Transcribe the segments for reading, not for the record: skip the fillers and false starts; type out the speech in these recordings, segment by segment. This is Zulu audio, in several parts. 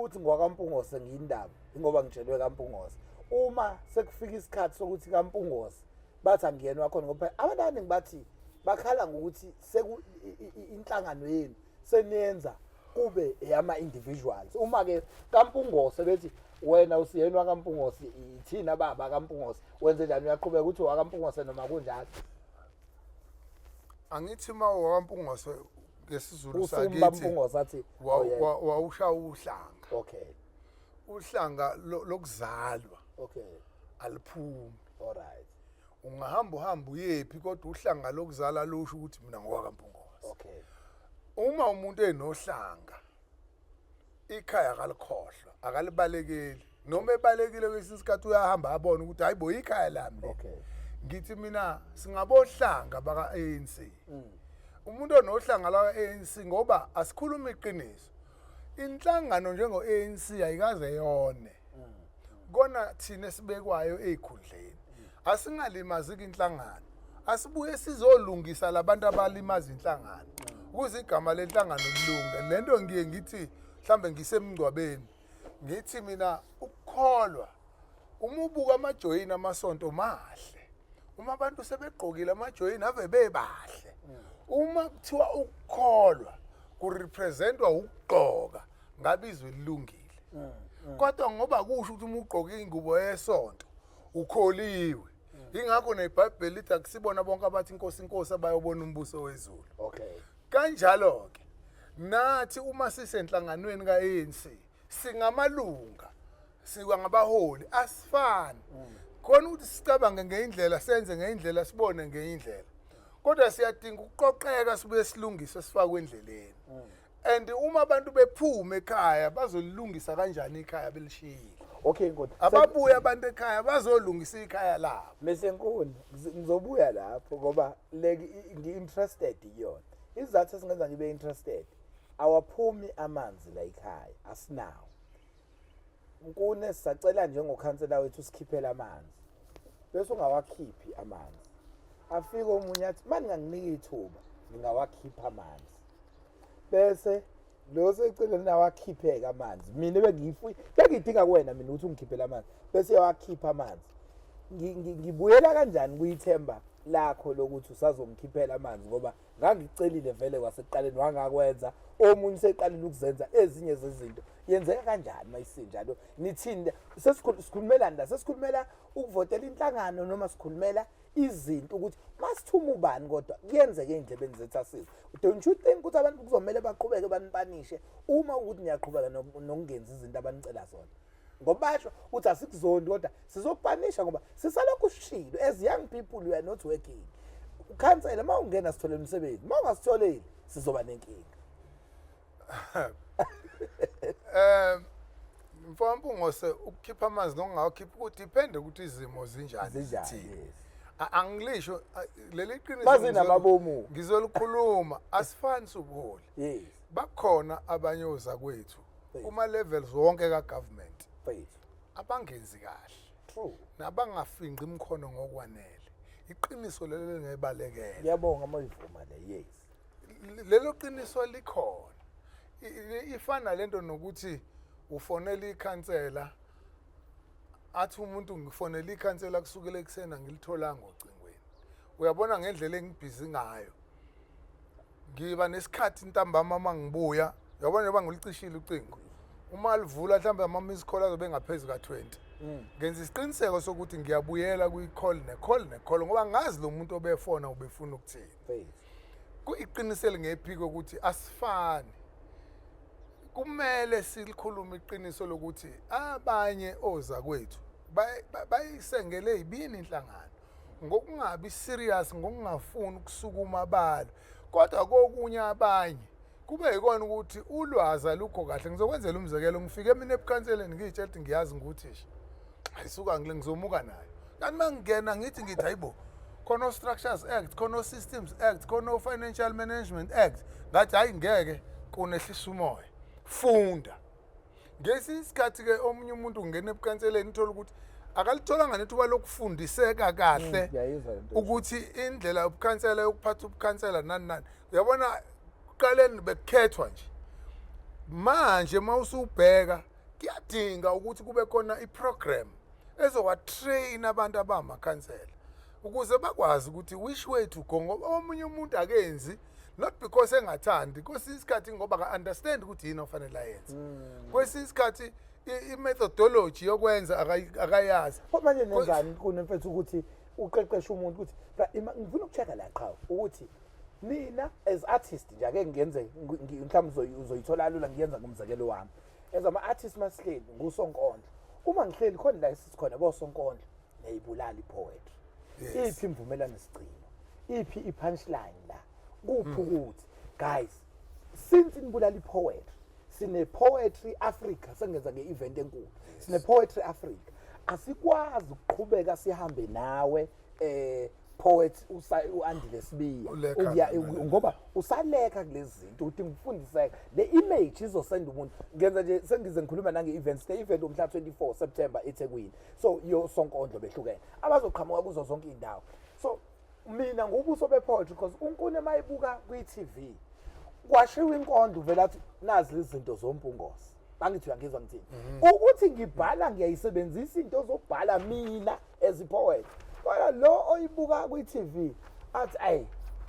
ukuthi ngwakaMpungose ngiyindaba ngoba ngitshelwe kaMpungose. Uma sekufika isikhathi sokuthi kaMpungose bathi angiyena wakhona ngoba abantu abaningi bathi bakhala ngokuthi inhlangano yenu seniyenza kube yama individuals. Uma ke kaMpungose bethi wena usiyena wakaMpungose ithina baba kaMpungose wenze njani uyaqhubeka ukuthi wakaMpungose noma kunjalo. Angithi wakaMpungose ngesizulu sakithi uMpungose athi wawushaya uhlanga. Okay. Uhlanga lokuzalwa. Okay. Aliphumi. All right. Ungahamba uyephi kodwa uhlanga lokuzala lusho ukuthi mina ngowakaMpungose. Okay. Uma umuntu enohlanga ikhaya akalikhohlwa akalibalekeli noma ebalekile kwesikhathi uyahamba abona ukuthi hayibo ikhaya lami. Okay. Ngithi mina singabohlanga baka ANC. Umuntu onohlanga la ANC ngoba asikhuluma iqiniso. Inhlangano njengo ANC ayikaze yone. Kona thina sibekwayo ezikhundleni. Asingalimazi inhlangano. Asibuye sizolungisa labantu abalimaza inhlangano. Ukuze igama lenhlangano kulunge. Lento ngiye ngithi mhlambe ngisemngcwabeni. Ngithi mina ukukholwa uma ubuka amajoyini amasonto mahle. Uma abantu sebegqokile amajoyini ave bebahle. Uma kuthiwa ukukholwa kurepresentwa ukugqoka ngabe izwe lilungile. Kodwa ngoba kusho ukuthi uma ugqoka ingubo yesonto ukholiwe. Ingakho neBhayibheli lithi akusibona bonke abathi inkosi abayobona umbuso wezulu. Okay. Kanjalo ke nathi uma sisenhlanganweni kaANC singamalunga ngabaholi asifani. Khona ukuthi sicabange ngeindlela senze ngeindlela sibone ngeindlela. Kodwa siyadinga ukuqoqeka sibuye silungise sifakwe endleleni. And uma abantu bephume ekhaya bazolungisa kanjani ikhaya belishiyile. Okay ngod. Ababuya abantu ekhaya bazolungisa ikhaya labo. Mesenkuni ngizobuya lapho ngoba ngi-interested yona. Izathu esingenza ngibe interested. Awaphumi amanzi la ekhaya asinawo. Nkune sisacela njengokhansela wethu sikhiphela amanzi. Bese ungawakhiphi amanzi. Afike omunye athi manje nginganika ithuba ngingawakhipha amanzi. Bese lo secela nawakhipheka amanzi. Mina bengidinga kuwena mina ukuthi ungikhiphele amanzi. Bese yawakhipha amanzi. Ngibuyela kanjani kuyithemba lakho lokuthi usazongikhiphela amanzi ngoba ngangicelile vele kwasekuqaleni wangakwenza omunye seqalile ukuzenza ezinye zezinto yenzeka kanjani mayisinjalo nithini sesikhulumelana la sesikhulumela ukuvotela inhlangano noma sikhulumela izinto ukuthi masithuma ubani kodwa kuyenzeke endlebeni zethu asizwe. Don't you think ukuthi abantu kuzomela baqhubeke banipanishe uma ukuthi niyaqhubeka nokungenza izinto abanicela zona ngoba basho uthi asikuzondi kodwa sizokupanisha ngoba sisalokhu sishilo as young people we are not working. Ukhansela mawungena sitholela umsebenzi mawungasitholeli sizoba nenkinga. Mfowethu ukukhipha amanzi nongawakhipha kudepende ukuthi izimo zinjani. Angilisho leli qiniso bazinababomu ngizolikhuluma asifani subuholi. Yes. Bakhona abanye oza kwethu kuma levels wonke ka government. Abangenzi kahle. True. Nabangafinqi imkhono ngokwanele. Iqiniso lelo ngebalekela. Ngiyabonga mayivuma le yes. Lelo qiniso likhona. Ifana lento nokuthi ufonela ikhansela athi umuntu ngifonela ikhansela kusukela eksena ngilitholanga ocingweni. Uyabona ngendlela engibhizi ngayo. Ngiba nesikhathi intambama mangibuya, uyabona ngoba ngilicishile ucingo. Uma livula mhlambe ama-miss call azobe ngaphezulu ka-20. Ngenza isiqiniseko sokuthi ngiyabuyela kuyi-call ne-call ngoba ngazi lo muntu obefona ubefuna ukuthini. Kuyiqinisele ngephiko ukuthi asifani. Kumele silikhuluma iqiniso lokuthi abanye oza kwethu bayisengele ibini inhlangano ngokungabi serious ngokungafuni ukusukuma abalo kodwa kokunye abanye kube yikona ukuthi ulwazi alukho kahle. Ngizokwenzela umzekelo ngifike mina ebukhanseleni ngitshela ukuthi ngiyazi nguthisha ayisuka ngile ngizomuka nayo kanti mangena ngithi hayibo khona Structures Act khona Systems Act khona Financial Management Act ngathi hayi ngeke kunehlisa umoya funda. Ngesikhathi ke omunye umuntu ungena ebukhanseleni ithola ukuthi akalitholanga nethuba lokufundiseka kahle ukuthi indlela yobukhansela yokuphatha ubukhansela nani. Uyabona uqaleni bekukhethwa nje. Manje mawusubheka kuyadinga ukuthi kube khona iprogram ezowatrain abantu abamakhansela ukuze bakwazi ukuthi which way to go ngoba omunye umuntu akenzi not because engathandi kwesinye isikhathi ngoba ka-understand ukuthi yini ofanele ayenze kwesinye isikhathi i-methodology yokwenza akayazi manje nenzani kunemfethu ukuthi uqeqeshe umuntu ukuthi ngifuna ukuchecka la qhawe ukuthi mina as artist nje ake ngenze mhlawumbe uzoyithola lula ngiyenza ngomzekelo wami as ama-artist masihleli ngusonkondlo uma ngihleli khona la sikhona kosonkondlo neyibulala i-poetry iphi imvumelano sigcino iphi i-punchline la kuphi ukuthi guys since inibulala i-poetry sine-poetry Africa sengenza nge-event enkulu sine-poetry Africa asikwazi ukuqhubeka sihambe nawe poet uAndile Sibiya ngoba usaleka kulezi zinto ukuthi ngifundiseke le image izosenda umuntu ngenza nje sengize ngikhuluma nange-events le-event umhla 24 September eThekwini so yo sonkondlo behlukene abazoqhamuka kuzo zonke indawo so mina ngubuso be-poetry because unkune mayibuka kwi-TV kwashiwa inkondlo vela athi nazi izinto zombungosi bangithi uyangizwa ngithini ukuthi ngibhala ngiyayisebenzisa into zokubhala mina as a poet kodwa lo oyibuka kwi-TV athi ayi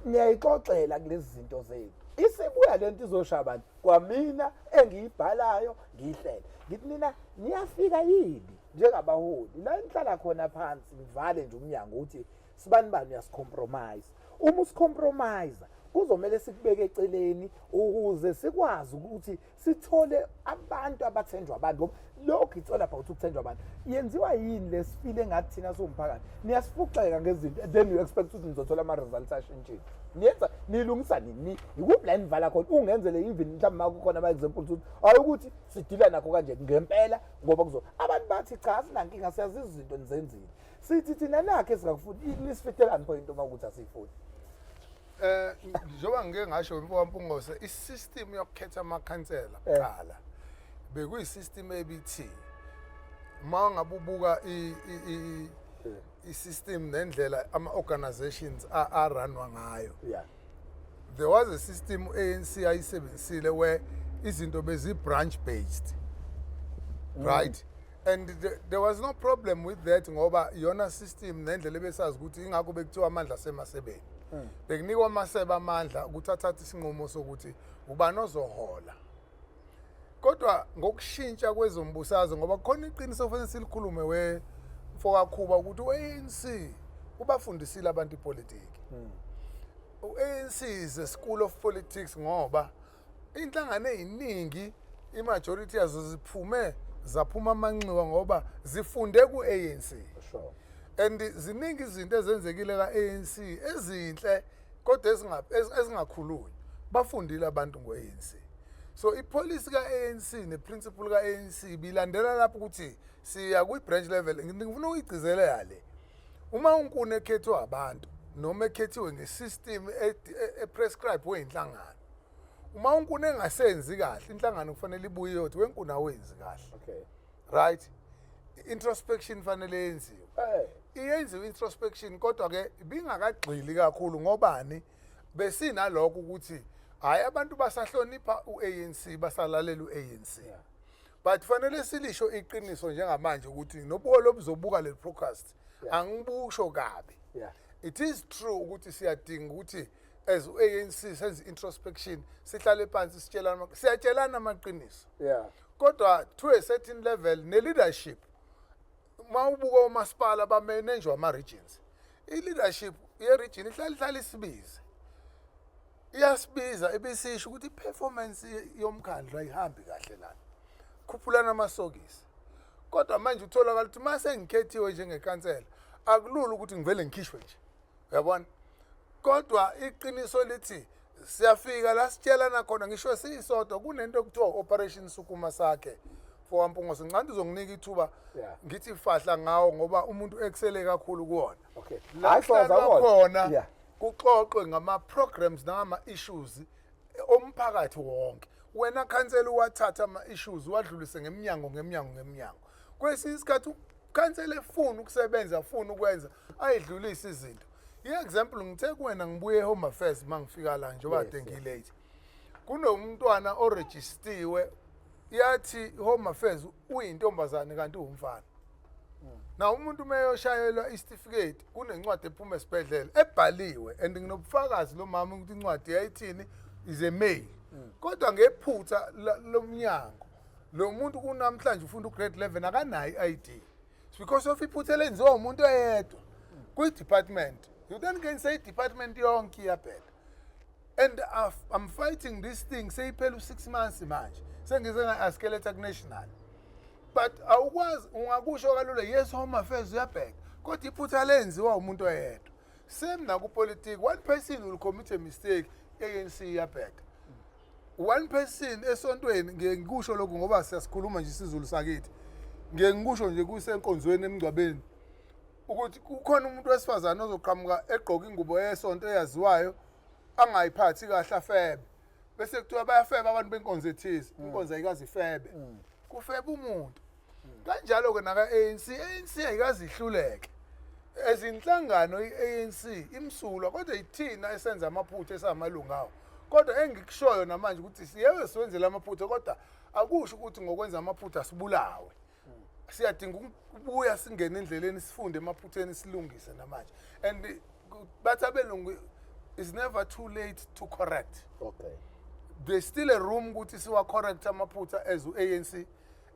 ngiyayixoxela kulezi zinto zethu isibuya lento izoshaya abantu kwamina engiyibhalayo ngiyihlele ngithi mina niyafika yini njengabaholi la nihlala khona phansi ngivale nje umnyango ukuthi sibani bani uyasicompromise uma usicompromise kuzomela sikubeke eceleni ukuze sikwazi ukuthi sithole abantu abathenjwa abantu ngoba lokho it's all about ukuthenjwa abantu yenziwa yini lesifile ngathi thina somphakathi niyasifuxeka ngezinto then you expect ukuthi nizothola ama-results ashintshile niyenza nilungisa nini ikuphi la nivala khona ungenzele even mhlawumbe makukhona ama-example ukuthi hayi ukuthi sidila nakho kanje ngempela ngoba abantu bathi cha sinankinga siyazi izinto nizenzile sithi thina nakho esingakufuni nisifitelani point uma ukuthi asiyifuni njengoba ngike ngasho mfowethu i-system yokukhetha amakhansela kuqala bekuyisystem ebithi uma ngabe ubuka i-system nendlela ama-organizations aranwa ngayo there was a system ANC ayisebenzisile where izinto bezi-branch based right and there was no problem with that ngoba yona system nendlela ebesazi ukuthi ingakho bekuthiwa amandla asemasebeni bekunikwa amasebe amandla ukuthi athathe isinqumo sokuthi ubani ozohola kodwa ngokushintsha kwezombusazwe ngoba khona iqiniso ofanele silikhulume mfowakhuba ukuthi u-ANC ubafundisile abantu ipolitiki u-ANC is a school of politics ngoba inhlangano eziningi imajority yazo zaphuma amanxiwa ngoba zifunde ku-ANC and ziningi izinto ezenzekile ka-ANC ezinhle kodwa ezingakhulunywa bafundile abantu ngo-ANC so ipolicy ka-ANC neprinciple ka-ANC bilandela lapho ukuthi siya kwi-branch level ngifuna ukuyigcizelela yale uma unkuni ekhethwe abantu noma ekhethiwe ngesystem eprescribe weyinhlangano uma unkuni engasenzi kahle inhlangano kufanele ibuye yothi wenkuni awenzi kahle right introspection fanele yenziwe iyenziwe introspection kodwa ke bingakagxili kakhulu ngobani besinalokho ukuthi hayi abantu basahlonipha u-ANC basalalela u-ANC but fanele silisho iqiniso njengamanje ukuthi nobuholo obuzobuka le podcast angibusho kabi it is true ukuthi siyadinga ukuthi as u-ANC senze introspection sihlale phansi siyatshelana amaqiniso kodwa to a certain level ne-leadership uma ubuka umasipala bamanejwa ama-regions i-leadership ye-region ihlala isibize iyasibiza ebesisho ukuthi i-performance yomkhandlu ayihambi kahle lana khuphulana amasokisi kodwa manje utholakala ukuthi uma sengikhethiwe njengekhansela akulula ukuthi ngivele ngikhishwe nje uyabona kodwa iqiniso lithi siyafika la sitshelana khona ngisho siyisodwa kunento okuthiwa operation sukuma sakhe mfowampungo sincane uzonginika ithuba ngithi fahla ngawo ngoba umuntu excele kakhulu kuwona la khona kuxoxwe ngama-programs nangama-issues omphakathi wonke wena khansela wathatha ama-issues wadlulise ngemnyango kwesinye isikhathi ukhansela efuna ukusebenza afuna ukwenza ayidlulise izinto i-example ngithe kuwena ngibuye e-Home Affairs uma ngifika la njengoba kade ngilate kunomntwana orejistiwe yathi Home Affairs uyintombazane kanti uwumfana. Na umuntu meyoshayelwa isitifiketi kunencwadi ephuma esibhedlela ebhaliwe and nginobufakazi lo mama ukuthi incwadi yayithini is a mail. Kodwa ngephutha lomnyango lo muntu kunamhlanje ufunda ugrade 11 akanayo ID. It's because of iphutha lenziwa umuntu oyedwa kwi department. You then can say department yonke iyabhela. And I'm fighting this thing seyiphela u6 months manje. Sengize ngaaskeleta national. But awukwazi ungakusho kalula yes Home Affairs uyabheka kodwa iphutha lenziwa umuntu oyedwa. Same na ku politics, one person will commit a mistake, ANC iyabheka. One person esontweni ngikusho lokho ngoba siyasikhuluma nje isizulu sakithi. Ngikusho nje kusenkonzweni emngcwabeni ukuthi kukhona umuntu wesifazana ozoqhamuka egqoka ingubo yesonto eyaziwayo angayiphathi kahle afebe. Bese kuthiwa bayafeba abantu benkonzo ethize, inkonzo ayikazi ifebe. Kufeba umuntu. Kanjalo ke naka ANC ayikazi ihluleke. Ezinhlangano iANC imsulwa kodwa ithina esenza amaphutha esamalunga awo. Kodwa engikushoyo namanje ukuthi siyewe siwenzele amaphutha kodwa akusho ukuthi ngokwenza amaphutha sibulawe. Siyadinga ukubuya singene endleleni sifunde emaphutheni silungise namanje. And bathi abelungu is never too late to correct. Okay. There's still a room ukuthi siwa correct amaphutha as ANC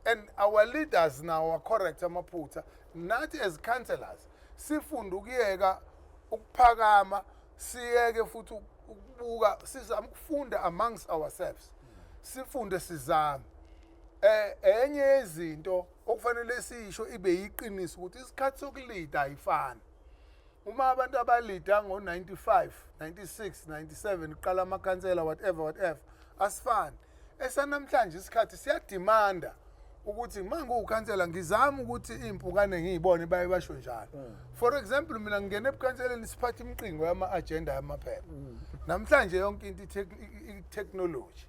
and our leaders now are correct amaphutha not as councillors. Sifunde ukuyeka ukuphakama siyeke futhi ukubuka sizama ukufunda amongst ourselves. Sifunde sizame. Enye yezinto okufanele sisho ibe yiqiniso ukuthi isikhathi sokulida ayifani. Uma abantu abalida ngo95, 96, 97 iqala amakhansela whatever asifani. Esanamhlanje isikhathi siyadimanda ukuthi manje ukhansela ngizama ukuthi impukane ngiyibone baye basho njalo. For example mina ngene ebukhanseleni siphatha imiqingo yama agenda yamaphepha. Namhlanje yonke into i-technology.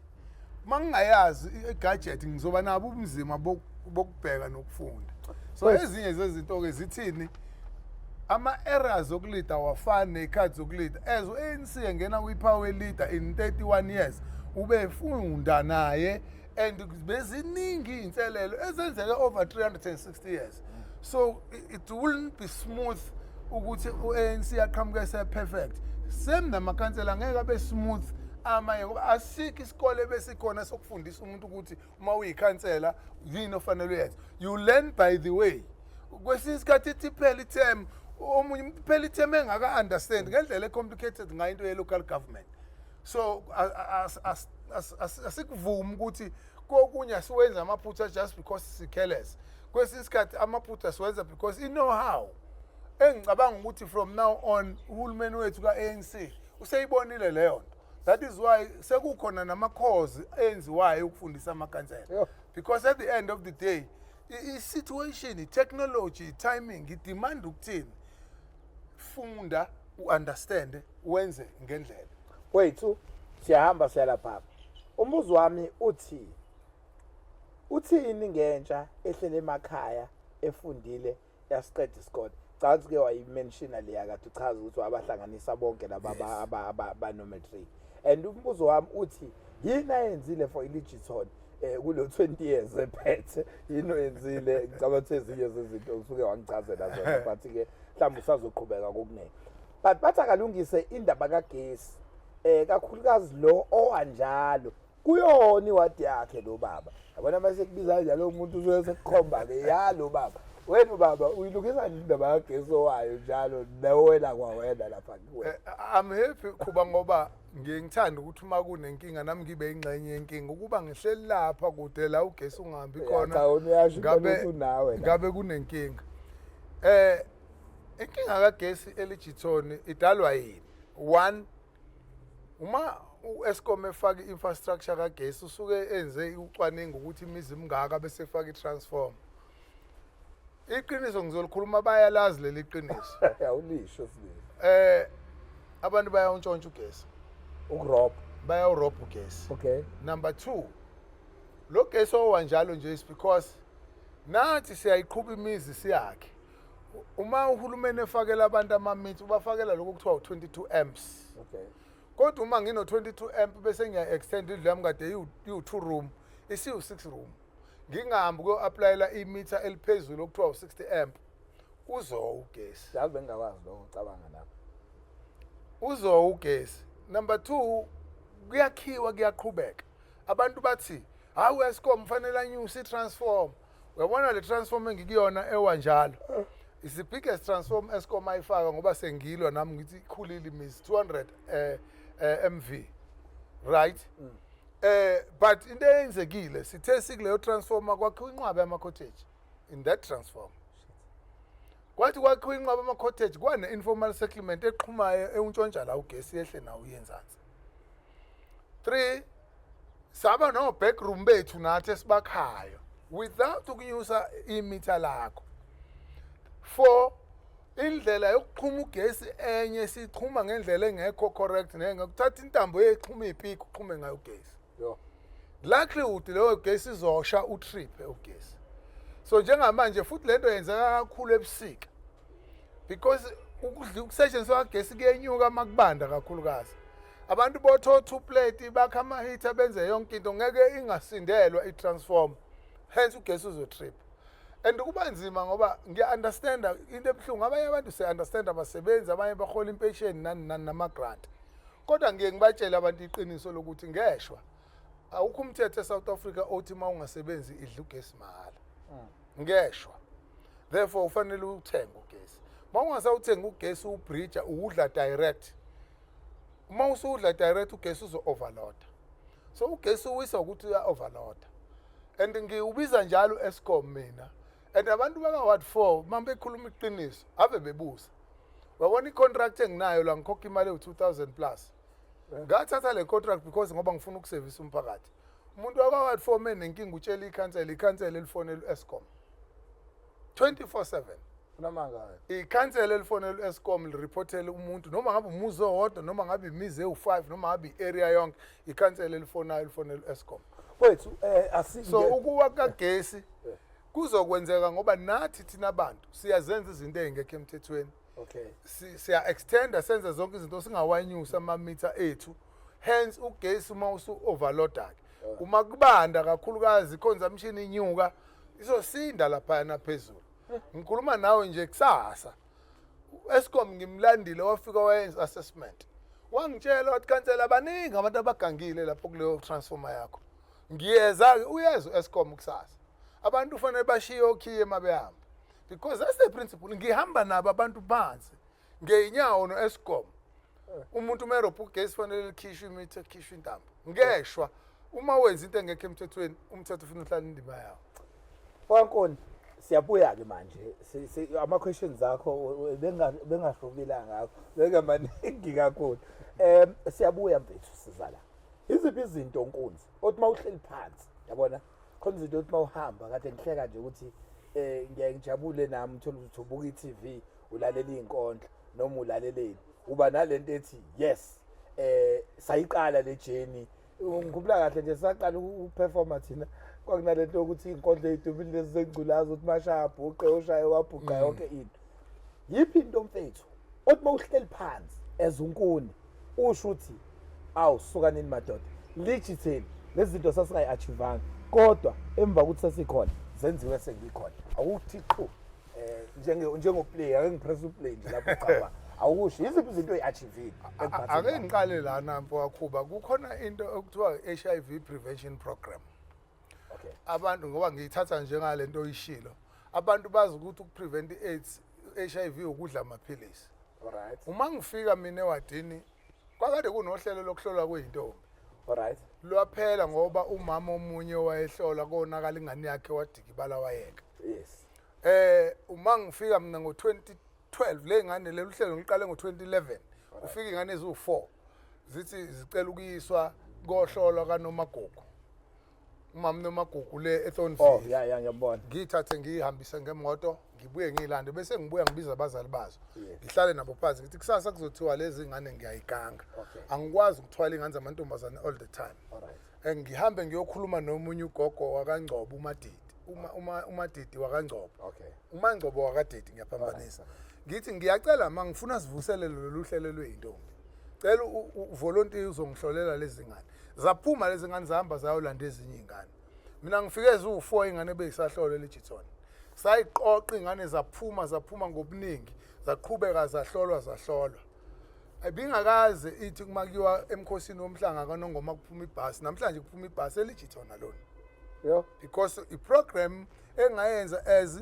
Mangingayazi i-gadget ngizoba nabo ubunzima bokubheka nokufunda. So ezinye zezinto ke zithini ama-errors okulida awafani nekhathi zokulida. As ANC engena kwi-power leader in 31 years ubefunda naye and beziningi inselelo ezenzeka over 360 years. So it wouldn't be smooth ukuthi u-ANC aqhamuke se-perfect. Same namakhansela ngeke abe smooth amanye ngoba asikho isikole besikhona sokufundisa umuntu ukuthi uma uyikhansela yini ofanele uyenze. You learn by the way. Kwesinye isikhathi ithi phela ithemu omunye phela ithemu engaka-understand ngendlela e-complicated ngayo into ye-local government. So asikuvumi ukuthi kokunye siwenza amaphutha just because si-careless. Kwesinye isikhathi amaphutha siwenza because i-know-how. Engicabanga ukuthi from now on uhulumeni wethu ka-ANC useyibonile leyo nto. That is why sekukhona nama-course enziwayo ukufundisa amakhansela. Because at the end of the day i-situation, i-technology, i-timing idemand ukuthini funda u-understand wenze ngendlela. Wethu siyahamba siyalapha. Umbuzo wami uthini ngentsha ehlele emakhaya efundile yasiqeda isikole. Cathi ke wayimenshina leya kade uchaza ukuthi wabahlanganisa bonke laba abanometric. And umbuzo wami uthi yini ayenzile for iLegitone kulo 20 years ephethe yini oyenzile ngicabanga ukuthi ezinye zezinto usuke wangichazela zona but ke mhlawumbe usazoqhubeka kokuningi. But bathi akalungise indaba kagesi kakhulukazi lo owanjalo kuyona iwadi yakhe lo baba. Yabona mase kubiza njalo umuntu usuke sekukhomba ke yalo baba. Wena baba uyilungisa indaba kagesi owayo njalo nawela kwawena lapha kuwe. I'm happy kuba ngoba ngiyangithanda ukuthi uma kunenkinga nami ngibe ingxenye yenkinga ukuba ngihleli lapha kude la ugesi ungahambi khona ngabe kunenkinga. Inkinga kagesi eLegitone idalwa yini? One, uma uEskom efaka infrastructure kagesi usuke enze ucwaningo ukuthi imizi mingaka bese efaka itransform. Iqiniso ngizolikhuluma bayalazi leli qiniso. Awulisho sibili. Abantu bayawuntshontsha ugesi. Ukurobha. Bayawurobha ugesi. Okay. Number 2. Lo gesi owanjalo nje is because nathi siyayiqhubha imizi siyakhe. Uma uhulumeni efakela abantu amameter ubafakela lokho kuthiwa u22 amps. Okay. Kodwa uma ngino 22 amp bese ngiya extend indlu yami kade yi2 room isiwu-6 room ngingahambi uku-aplayela imitha eliphezulu okuthiwa u-60 amp uzowa ugesi. Yazi bengingakwazi lokho ucabanga lapho. Uzowa ugesi. Number 2 kuyakhiwa kuyaqhubeka. Abantu bathi hawu Eskom fanele anyuse i-transform. Uyabona le transform engikuyona ewanjalo. Is the biggest transform Eskom ayifaka ngoba sengilwa nami ngithi ikhulile imizi 200 MV. Right? But into eyenzekile sithe sikuleyo transformer kwakhiwa inqwaba yama-cottage in that transform. Kwathi kwakhiwa inqwaba yama-cottage kwane-informal settlement eqhumayo ewuntshontsha la ugesi yehle nawo uyenzansi. 3 saba no-backroom bethu nathi esibakhayo without ukunyusa imitha lakho. 4 indlela yokuqhuma ugesi enye siqhuma ngendlela engekho correct ngekuthatha intambo yexhuma ipiki uqhume ngayo ugesi. Likelihood leyo gesi izosha utrip ugesi. So njengamanje futhi lento yenzeka kakhulu ebusika because ukusetshenziswa kagesi kuyenyuka makubanda kakhulukazi. Abantu botho 2 plate bakha ama-heater benze yonke into ngeke ingasindelwa i-transform. Hence ugesi uzotrip. And kuba nzima ngoba ngiya-understanda into ebuhlungu abanye abantu se-understand abasebenzi abanye bahola impesheni nani nama-grant. Kodwa ngiye ngibatshele abantu iqiniso lokuthi ngeshwa awukho umthetho eSouth Africa othi uma ungasebenzi idla ugesi mahhala. Ngeshwa. Therefore ufanele uthenge ugesi. Uma ungasawuthenga ugesi ubridge uwudla direct. Uma usudla direct ugesi uzo-overload. So ugesi uwisa ukuthi uya-overload. And ngiubiza njalo Eskom mina. And abantu baka-Ward 4 mama bekhuluma iqiniso ave bebuza. Wabona i-contract enginayo la ngikhokha imali ewu-2000 plus. Ngathatha le contract because ngoba ngifuna ukusevisa umphakathi. Umuntu waka-Ward 4 mena nenkinga utshela ikhansela elifonela u-Eskom 24/7. Unamanga Ikhansela elifonela u-Eskom lireportele umuntu noma ngabe umuzi owodwa noma ngabe imizi ewu5 noma ngabe i-area yonke ikhansela elifonela u-Eskom. Wethu So ukuwa kagesi kuzokwenzeka ngoba nathi thina abantu siyazenza izinto ezingekho emthethweni. Okay. Siya extenda senze zonke izinto singawanyusa amamitha ethu. Hence ugesi uma usu-overload. Uma kubanda kakhulukazi consumption inyuka izosinda lapha na phezulu. Ngikhuluma nawe nje kusasa. Eskom ngimlandile wafika wayenza assessment. Wangitshela wathi kansela abaningi abantu abagangile lapho kuleyo transformer yakho. Ngiyeza uyeza Eskom kusasa. Abantu ufanele bashiye okhiye emabehamba. Because that's the principle. Ngihamba nabo abantu phansi. Ngeinyawo no Eskom. Umuntu umeropha ugesi fanele likhishwe imitha ekhishwe intambo. Ngeshwa uma wenza into engekho emthethweni umthetho ufuna uhlala indima yawo. Wankoni siyabuya ke manje ama questions akho bengahlubila ngakho bengamaningi kakhulu. Siyabuya mfethu sizala. Iziphi izinto Nkunzi othi mawuhleli phansi yabona khona izinto othi mawuhamba kade ngihleka nje ukuthi ngiyaye ngijabule nami uthola ukuthi ubuka iTV ulalela izinkondlo noma ulaleleni uba nalento ethi yes sayiqala le journey ngikhumbula kahle nje saqala uperforma thina kwakunalento ukuthi izinkondlo ezidumile lezi zengculaza uthi mashaya bhuqe oshaye wabhuqa yonke into. Yiphi into mfethu othi mawuhleli phansi ezunkuni usho ukuthi awusuka nini madoda legitime lezi zinto sasingayi-achievanga kodwa emva ukuthi sesikhona zenziwe sengikhona awuthi qhu njengoplayer ake ngipress uplay nje lapho uqaba awusho iziphi izinto oyi-achievile ake ngiqale lana mfowakhuba kukhona into okuthiwa HIV prevention program. Okay. Abantu ngoba ngiyithatha njengale nto oyishilo abantu bazi ukuthi ukuprevent i-AIDS HIV ukudla amaphilisi. Alright. Uma ngifika mina ewadini kwakade kunohlelo lokuhlolwa kweyintombi. Alright. Lwaphela ngoba umama omunye wayehlola konakala ingane yakhe wadikibala wayeka. Yes. Uma ngifika mina ngo-2012 le ngane lelu hlelo ngiqale ngo-2011 ufika ingane eziwu4 zithi zicela ukuyiswa kohlolwa kaNomagugu. Umama Nomagugu le eThornville. Oh yeah ngiyabona. Ngiyithathe ngihambise ngemoto ngibuye ngilande bese ngibuya ngibiza abazali bazo. Ngihlale nabo phansi ngithi kusasa kuzothiwa lezi ngane ngiyayiganga. Angikwazi ukuthwala ingane zamantombazane all the time. Alright. Ngihambe ngiyokhuluma nomunye ugogo wakaNgcobo uMadidi. Umadidi wakaNgcobo. Okay. uMangcobo wakadidi ngiyaphambanisa. Ngithi ngiyacela mangifuna sivuselele lolu hlelo lweyintombi. Cela uvolunteer uzongihlolela lezi ngane. Zaphuma lezi ngane zahamba zayolanda ezinye izingane. mina ngifike ezu4 ingane beyisahlolo eLegitton sayiqoqa ingane zaphuma ngobuningi zaqhubeka zahlolwa ayibingakaze ithi kumakiwa emkhosini womhlanga kaNongoma kuphuma ibhasi namhlanje kuphuma ibhasi eLegitton alone yo because iprogram engayenza as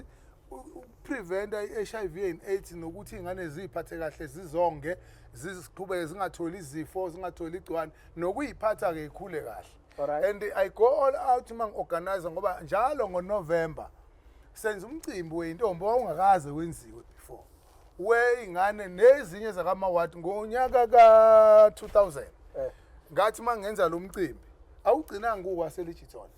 prevent iHIV and AIDS nokuthi ingane ziphathe kahle zizonge ziziqhubeke zingatholi izifo zingatholi igciwane nokuyiphatha ke ikhule kahle. Alright. And I go all out mang-organize ngoba njalo ngoNovember senza umcimbi weintombi owawungakaze wenziwe before weingane nezinye zakamawadi ngonyaka ka-2000 ngathi mangenza lo mcimbi awugcinanga ngokwaseLegitton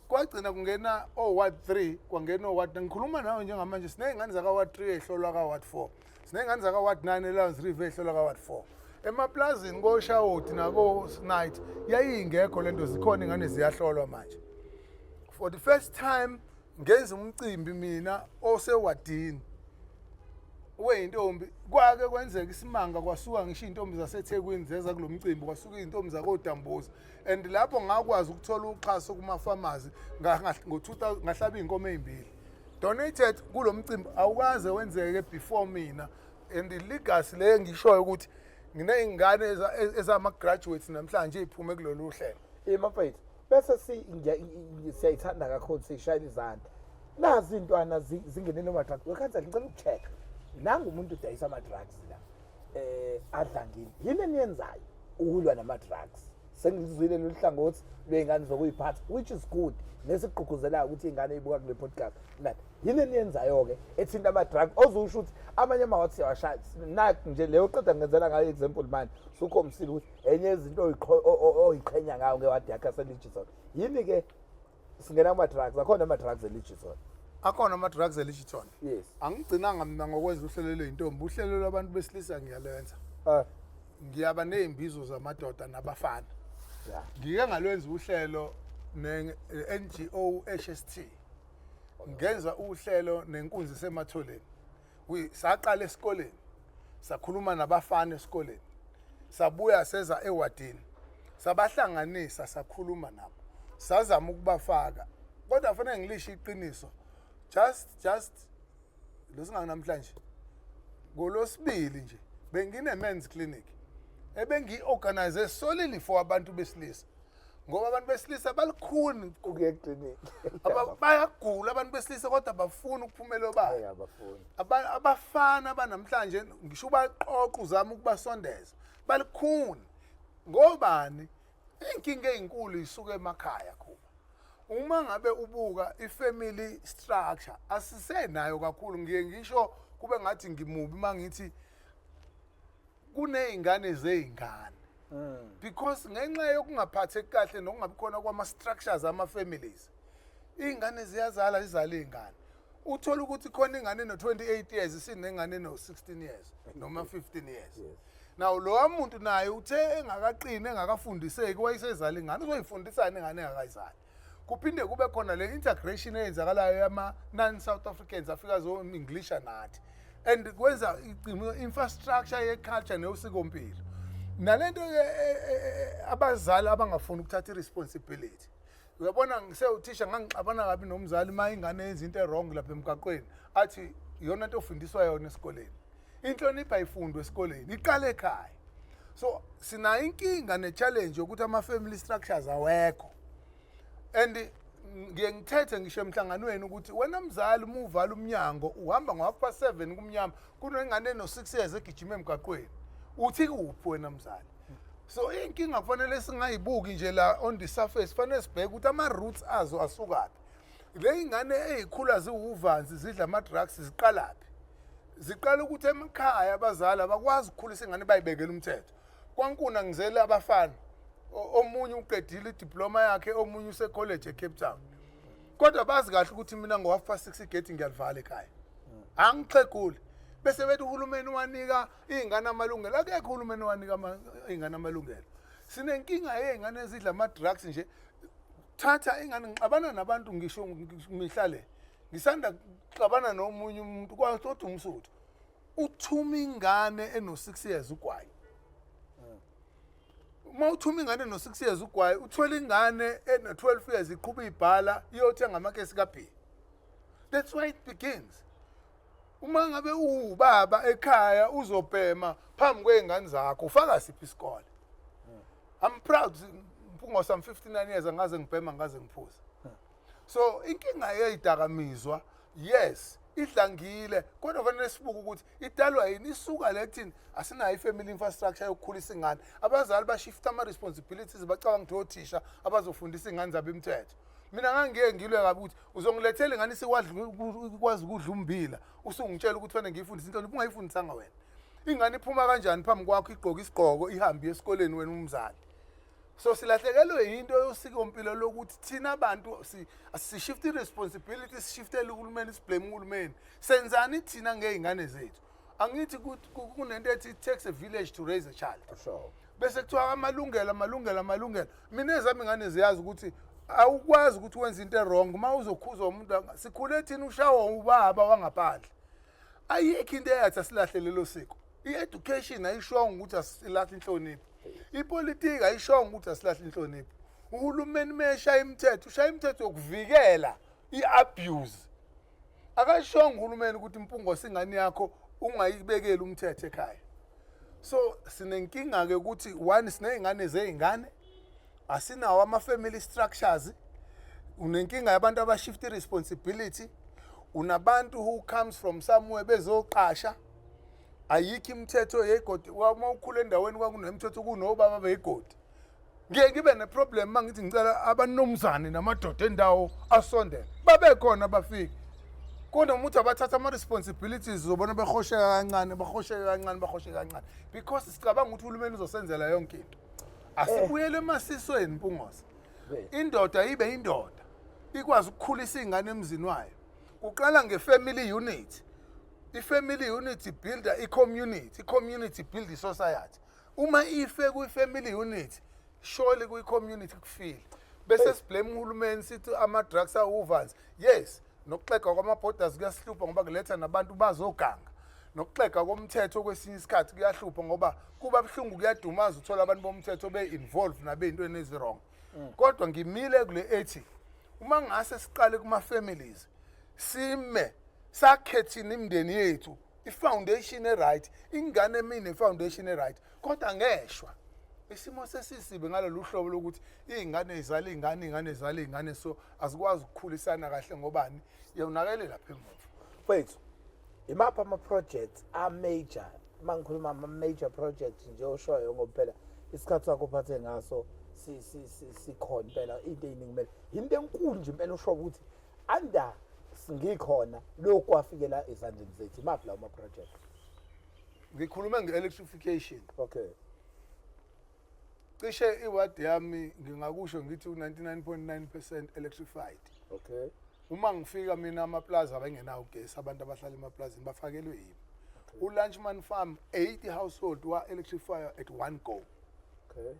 kwagcina kungena Ward 3 kwangena Ward ngikhuluma nawe njengamanje siney'ngane zaka-Ward 3 ehlolwa ka-Ward 4 siney'ngane zaka-Ward 9 eLions River ehlolwa ka-Ward 4 emaplazini koShawoti nako-Night yayingekho lento zikhona ingane ziyahlolwa manje for the first time ngenza umcimbi mina osewadini weyintombi kwake kwenzeka isimanga kwasuka ngisho intombi zaseThekwini zeza kulo mcimbi kwasuka intombi zakoDambuza and lapho ngakwazi ukuthola uxhaso kuma-pharmacy ngo-2000 ngahlaba iy'nkomo ey'mbili donated kulo mcimbi awukaze wenzeke before mina and i-legacy le ngishoyo ukuthi nginey'ngane ezama-graduates namhlanje ey'phume kulolu hlelo. Mafethu bese siyayithanda kakhulu siyishayela izandla nazi intwana zingenele ama-drugs wekhansa ngicela ukucheck nanga umuntu udayisa ama-drugs la adlangile yini eniyenzayo ukulwa nama-drugs sengizwile lolu hlangothi lwey'ngane zokuyiphatha which is good nesigqugquzelayo ukuthi iy'ngane ey'buka kule podcast yini eniyenzayo-ke ethinta ama-drugs ozusho ukuthi amanye amawadi siyawashaya nakho nje leyo qeda ngenzela ngayo example manje sukhombisile ukuthi enye yezinto oyiqhenya ngayo ngewadi yakho yaseLegitton yini-ke singena kuma-drugs akhona ama-drugs eLegitton Akhona ama-drugs eLegitton. Yes. Angigcinanga mina ngokwenza uhlelo lwey'ntombi uhlelo lwabantu besilisa ngiyalenza ngiyaba ney'mbizo zamadoda nabafana ngike ngalwenza uhlelo ne-NGO HST ngenza uhlelo nenkunzi sematholeni saqala esikoleni sakhuluma nabafana esikoleni sabuya seza ewadini sabahlanganisa sakhuluma nabo sazama ukubafaka kodwa fanele ngilisho iqiniso just losinga namhlanje ngolosibili nje bengine-men's clinic ebengi-organize solely for abantu besilisa ngoba abantu besilisa balukhuni ukuya eklinikhi bayagula abantu besilisa kodwa bafuna ukuphumela bayo abafana banamhlanje ngisho ubaqoqa uzama ukubasondeza balukhuni ngobani inkinga ezinkulu isuka emakhaya kuba uma ngabe ubuka ifamily structure asisenayo kakhulu ngiye ngisho kube ngathi ngimubi mangithi kuney'ngane zey'ngane because ngenxa yokungaphatheki kahle nokungabi khona kwama-structures ama-families iy'ngane ziyazala zizala iy'ngane uthola ukuthi khona ingane no-28 years isinengane no-16 years noma 15 years now lowa muntu naye uthe engakaqini engakafundiseki wayesezala ingane uzoyifundisani ingane engakayizali kuphinde kube khona le integration eyenzakalayo yama-non-South Africans afika zo-English nathi and kwenza infrastructure ye-culture neyosikompilo nalento abazali abangafuni ukuthatha i-responsibility uyabona ngisewuthisha ngangixabana kabi nomzali uma ingane yenza into e-wrong lapha emgaqweni athi iyona nto ofundiswa yona esikoleni inhlonipho ayifundwa esikoleni iqala ekhaya so sinayo inkinga ne-challenge yokuthi ama-family structures awekho and ngiye ngithethe ngisho emhlanganweni ukuthi wena mzali uma uvala umnyango uhamba ngo-7:30 kumnyama kunengane no-6 years egijima emgaqweni uthi kuphi wena mzali so inkinga kufanele singayibuki nje la on the surface fanele sibheke ukuthi ama-roots azo asukaphi le ingane ey'khula ziwuvanzi zidla ama-drugs ziqalaphi ziqala ukuthi emakhaya abazali abakwazi ukukhulisa ingane bayibekele umthetho kwankuna ngizele abafana omunye uqedile idiploma yakhe omunye usecollege eCape Town kodwa bazi kahle ukuthi mina ngo-6:30 igeti ngiyalivala ekhaya angixheguli bese bethi uhulumeni wanika iy'ngane amalungelo akekho uhulumeni wanika iy'ngane amalungelo sinenkinga yey'ngane ezidla ama-drugs nje thatha ingane ngixabana nabantu ngisho mihla le ngisanda kuxabana nomunye umuntu kodwa umsuthu uthuma ingane eno-6 years ugwayi uma uthuma ingane no6 years ugwayi uthola ingane ena12 years iqhubha ibhala iyothenga amakesi kaB. That's why it begins. Uma ngabe ubaba ekhaya uzobhema phambi kweingane zakho ufaka siphi isikole? I'm proud Mpungo some 59 years angaze ngibhema ngaze ngiphuza. So inkinga yeyidakamizwa yes idlangile kodwa kufanele sibuke ukuthi idalwa yini isuka lethini asinayo ifamily infrastructure yokukhulisa ingane abazali bashift ama responsibilities bacabanga ukuthi othisha abazofundisa ingane zabo imithetho. Mina ngangeke ngilwe kabi ukuthi uzongilethela ingane ikwazi ukudla umbila usungitshela ukuthi fanele ngiyifundise into ungayifundisanga wena. Ingane iphuma kanjani phambi kwakho igqoka isigqoko ihambe esikoleni wena umzali. So silahlekelwe yinto yosikompilo lokuthi thina abantu si-shift i-responsibility si-shiftele uhulumeni siblame uhulumeni. Senzani thina ngeingane zethu? Angithi kunento ethi it takes a village to raise a child. Sure. Bese kuthiwa amalungelo. Mina ezami ingane ziyazi ukuthi awukwazi ukuthi wenze into wrong uma uzokhuzwa umuntu sikhule thina ushawa ubaba wangaphandle. Ayikho into eyathi asilahlelelo siko. I-education ayishongo ukuthi asilahle inhlonipho. Ipolitiki ayishongo ukuthi asilahle inhlonipho. Uhulumeni meshaya imithetho, ushaya imithetho yokuvikela i-abuse. Akashongo uhulumeni ukuthi impungo singane yakho ungayibekeli umthetho ekhaya. So sinenkinga ke ukuthi one sinezingane zeingane asinawo ama family structures. Unenkinga yabantu abashift responsibility. Unabantu who comes from somewhere bezoqasha. Ayikho imithetho yegodi uma ukhule endaweni kwakunemithetho kunobaba begodi. Ngeke ngibe neproblem mangithi ngicela abanomzane namadoda endawo asondela babe khona bafike. Kodwa umuntu abathatha ama responsibilities uzobona behosheka kancane because sicabanga ukuthi uhulumeni uzosenzela yonke into. Asibuyele emasisweni Mpungose. Indoda ibe indoda ikwazi ukukhulisa ingane emzini wayo. Uqala ngefamily unit. I-family unit build i-community build i-society. Uma ife kwi-family unit surely kwi-community kufile. Bese siblame uhulumeni sithi ama-drugs are-overs. Yes, nokuxega kwama-borders kuyasihlupha ngoba kuletha nabantu bazoganga. Nokuxega komthetho kwesinye isikhathi kuyahlupha ngoba kuba buhlungu kuyadumaza uthola abantu bomthetho be-involved nabey'ntweni ezirong. Kodwa ngimile kule ethi uma ngase siqale kuma-families sime sakhethini imndeni yethu i-foundation e-right ingane emini i-foundation e-right kodwa ngeshwa isimo sesisibe ngalolu hlobo lokuthi ingane izala ingane so azikwazi ukukhulisana kahle ngobani yonakele lapha emuva. Wethu imapha ama-projects a-major mangikhuluma ama-major projects nje oshoyo ngoba isikhathi sakho uphathe ngaso sikhona impela into eyiningi impela into enkulu nje impela usho ukuthi under singikhona lokhu kwafikela ezandleni zethu imaphi lawo ama-project. Ngikhuluma nge-electrification. Okay. Cishe iwadi yami ngingakusho ngithi u99.9% electrified. Okay. Uma ngifika mina amaplaza abengenawo ugesi abantu abahlala emaplazini bafakelwe yimi. U-Lunchman Farm 80 household wa electrifier at one go. Okay.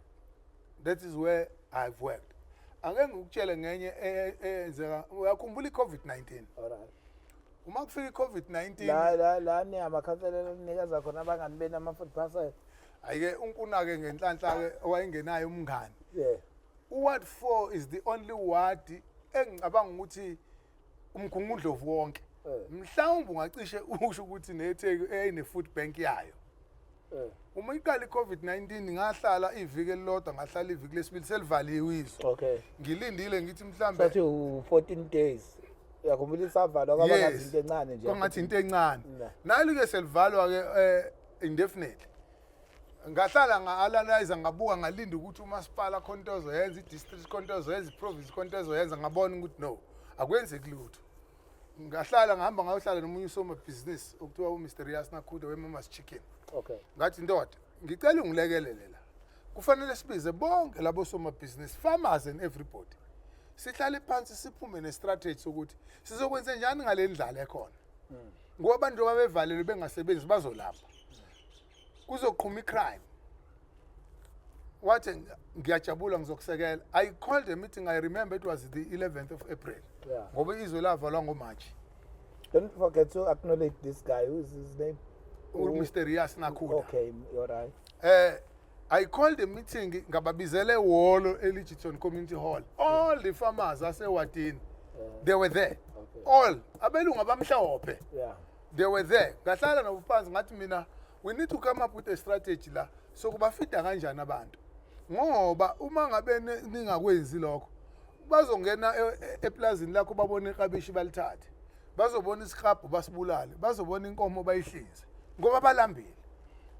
That is where I've worked. Angeke ngikutshele ngenye eyenzeka uyakhumbula i-COVID-19. Alright. Uma kufika i-COVID-19 la ni amakhanselela ninikeza khona abangani beni ama-food parcel. ayike unkuna-ke ngenhlanhla-ke owayengenayo umngani. Yeah. Ward 4 is the only ward engicabanga ukuthi umgungundlovu wonke. Mhlawumbe ungacishe usho ukuthi neTheku eyine-food bank yayo. Uma iqala i-COVID-19 ngahlala iviki elilodwa ngahlala iviki lesibili selivaliwe izwe. Okay. Ngilindile ngithi mhlambe sathi 14 days. Uyakhumbula isavalwa kwaba ngathi into encane nje. Kwangathi into encane. Nalo-ke selivalwa-ke indefinitely. Ngahlala nga-analyze ngabuka ngalinda ukuthi umasipala khonto ozoyenza i-district khonto ozoyenza i-province khonto ozoyenza ngabona ukuthi no akwenzeki lutho. Ngahlala ngihamba ngayohlala nomunye usomabhizinisi okuthiwa uMr Rias Nakhude weMama's Chicken. Okay. Ngathi ndoda ngicela ungilekelele la. Kufanele sibize bonke labo somabhizinisi farmers and everybody. Sihlale phansi siphume ne-strategy sokuthi sizokwenza njani ngale ndlala ekhona. Ngoba abantu babevalelwe bengasebenzi bazolapha. Kuzoqhuma icrime. Wathi ngiyajabula ngizokusekela. I called a meeting, I remember it was the 11th of April. Yeah. Ngoba izwe lavalwa ngoMarch. Don't forget to acknowledge this guy. Who is his name? Mr Rias Nakhude. Okay, you're right. I called the meeting ngababizele wall Eligiton Community Hall. All the farmers asewadini, they were there. Okay. All abelungu abamhlophe. Yeah. They were there. Ngahlala nobuphansi ngathi mina we need to come up with a strategy la so kubafida kanjani abantu. Ngoba uma ngabe ningakwenzi lokho bazongena eplazini lakho babone iqabishi balithathe. Bazobona isikhaphu basibulale, bazobona inkomo bayihlinze. Ngoba balambile.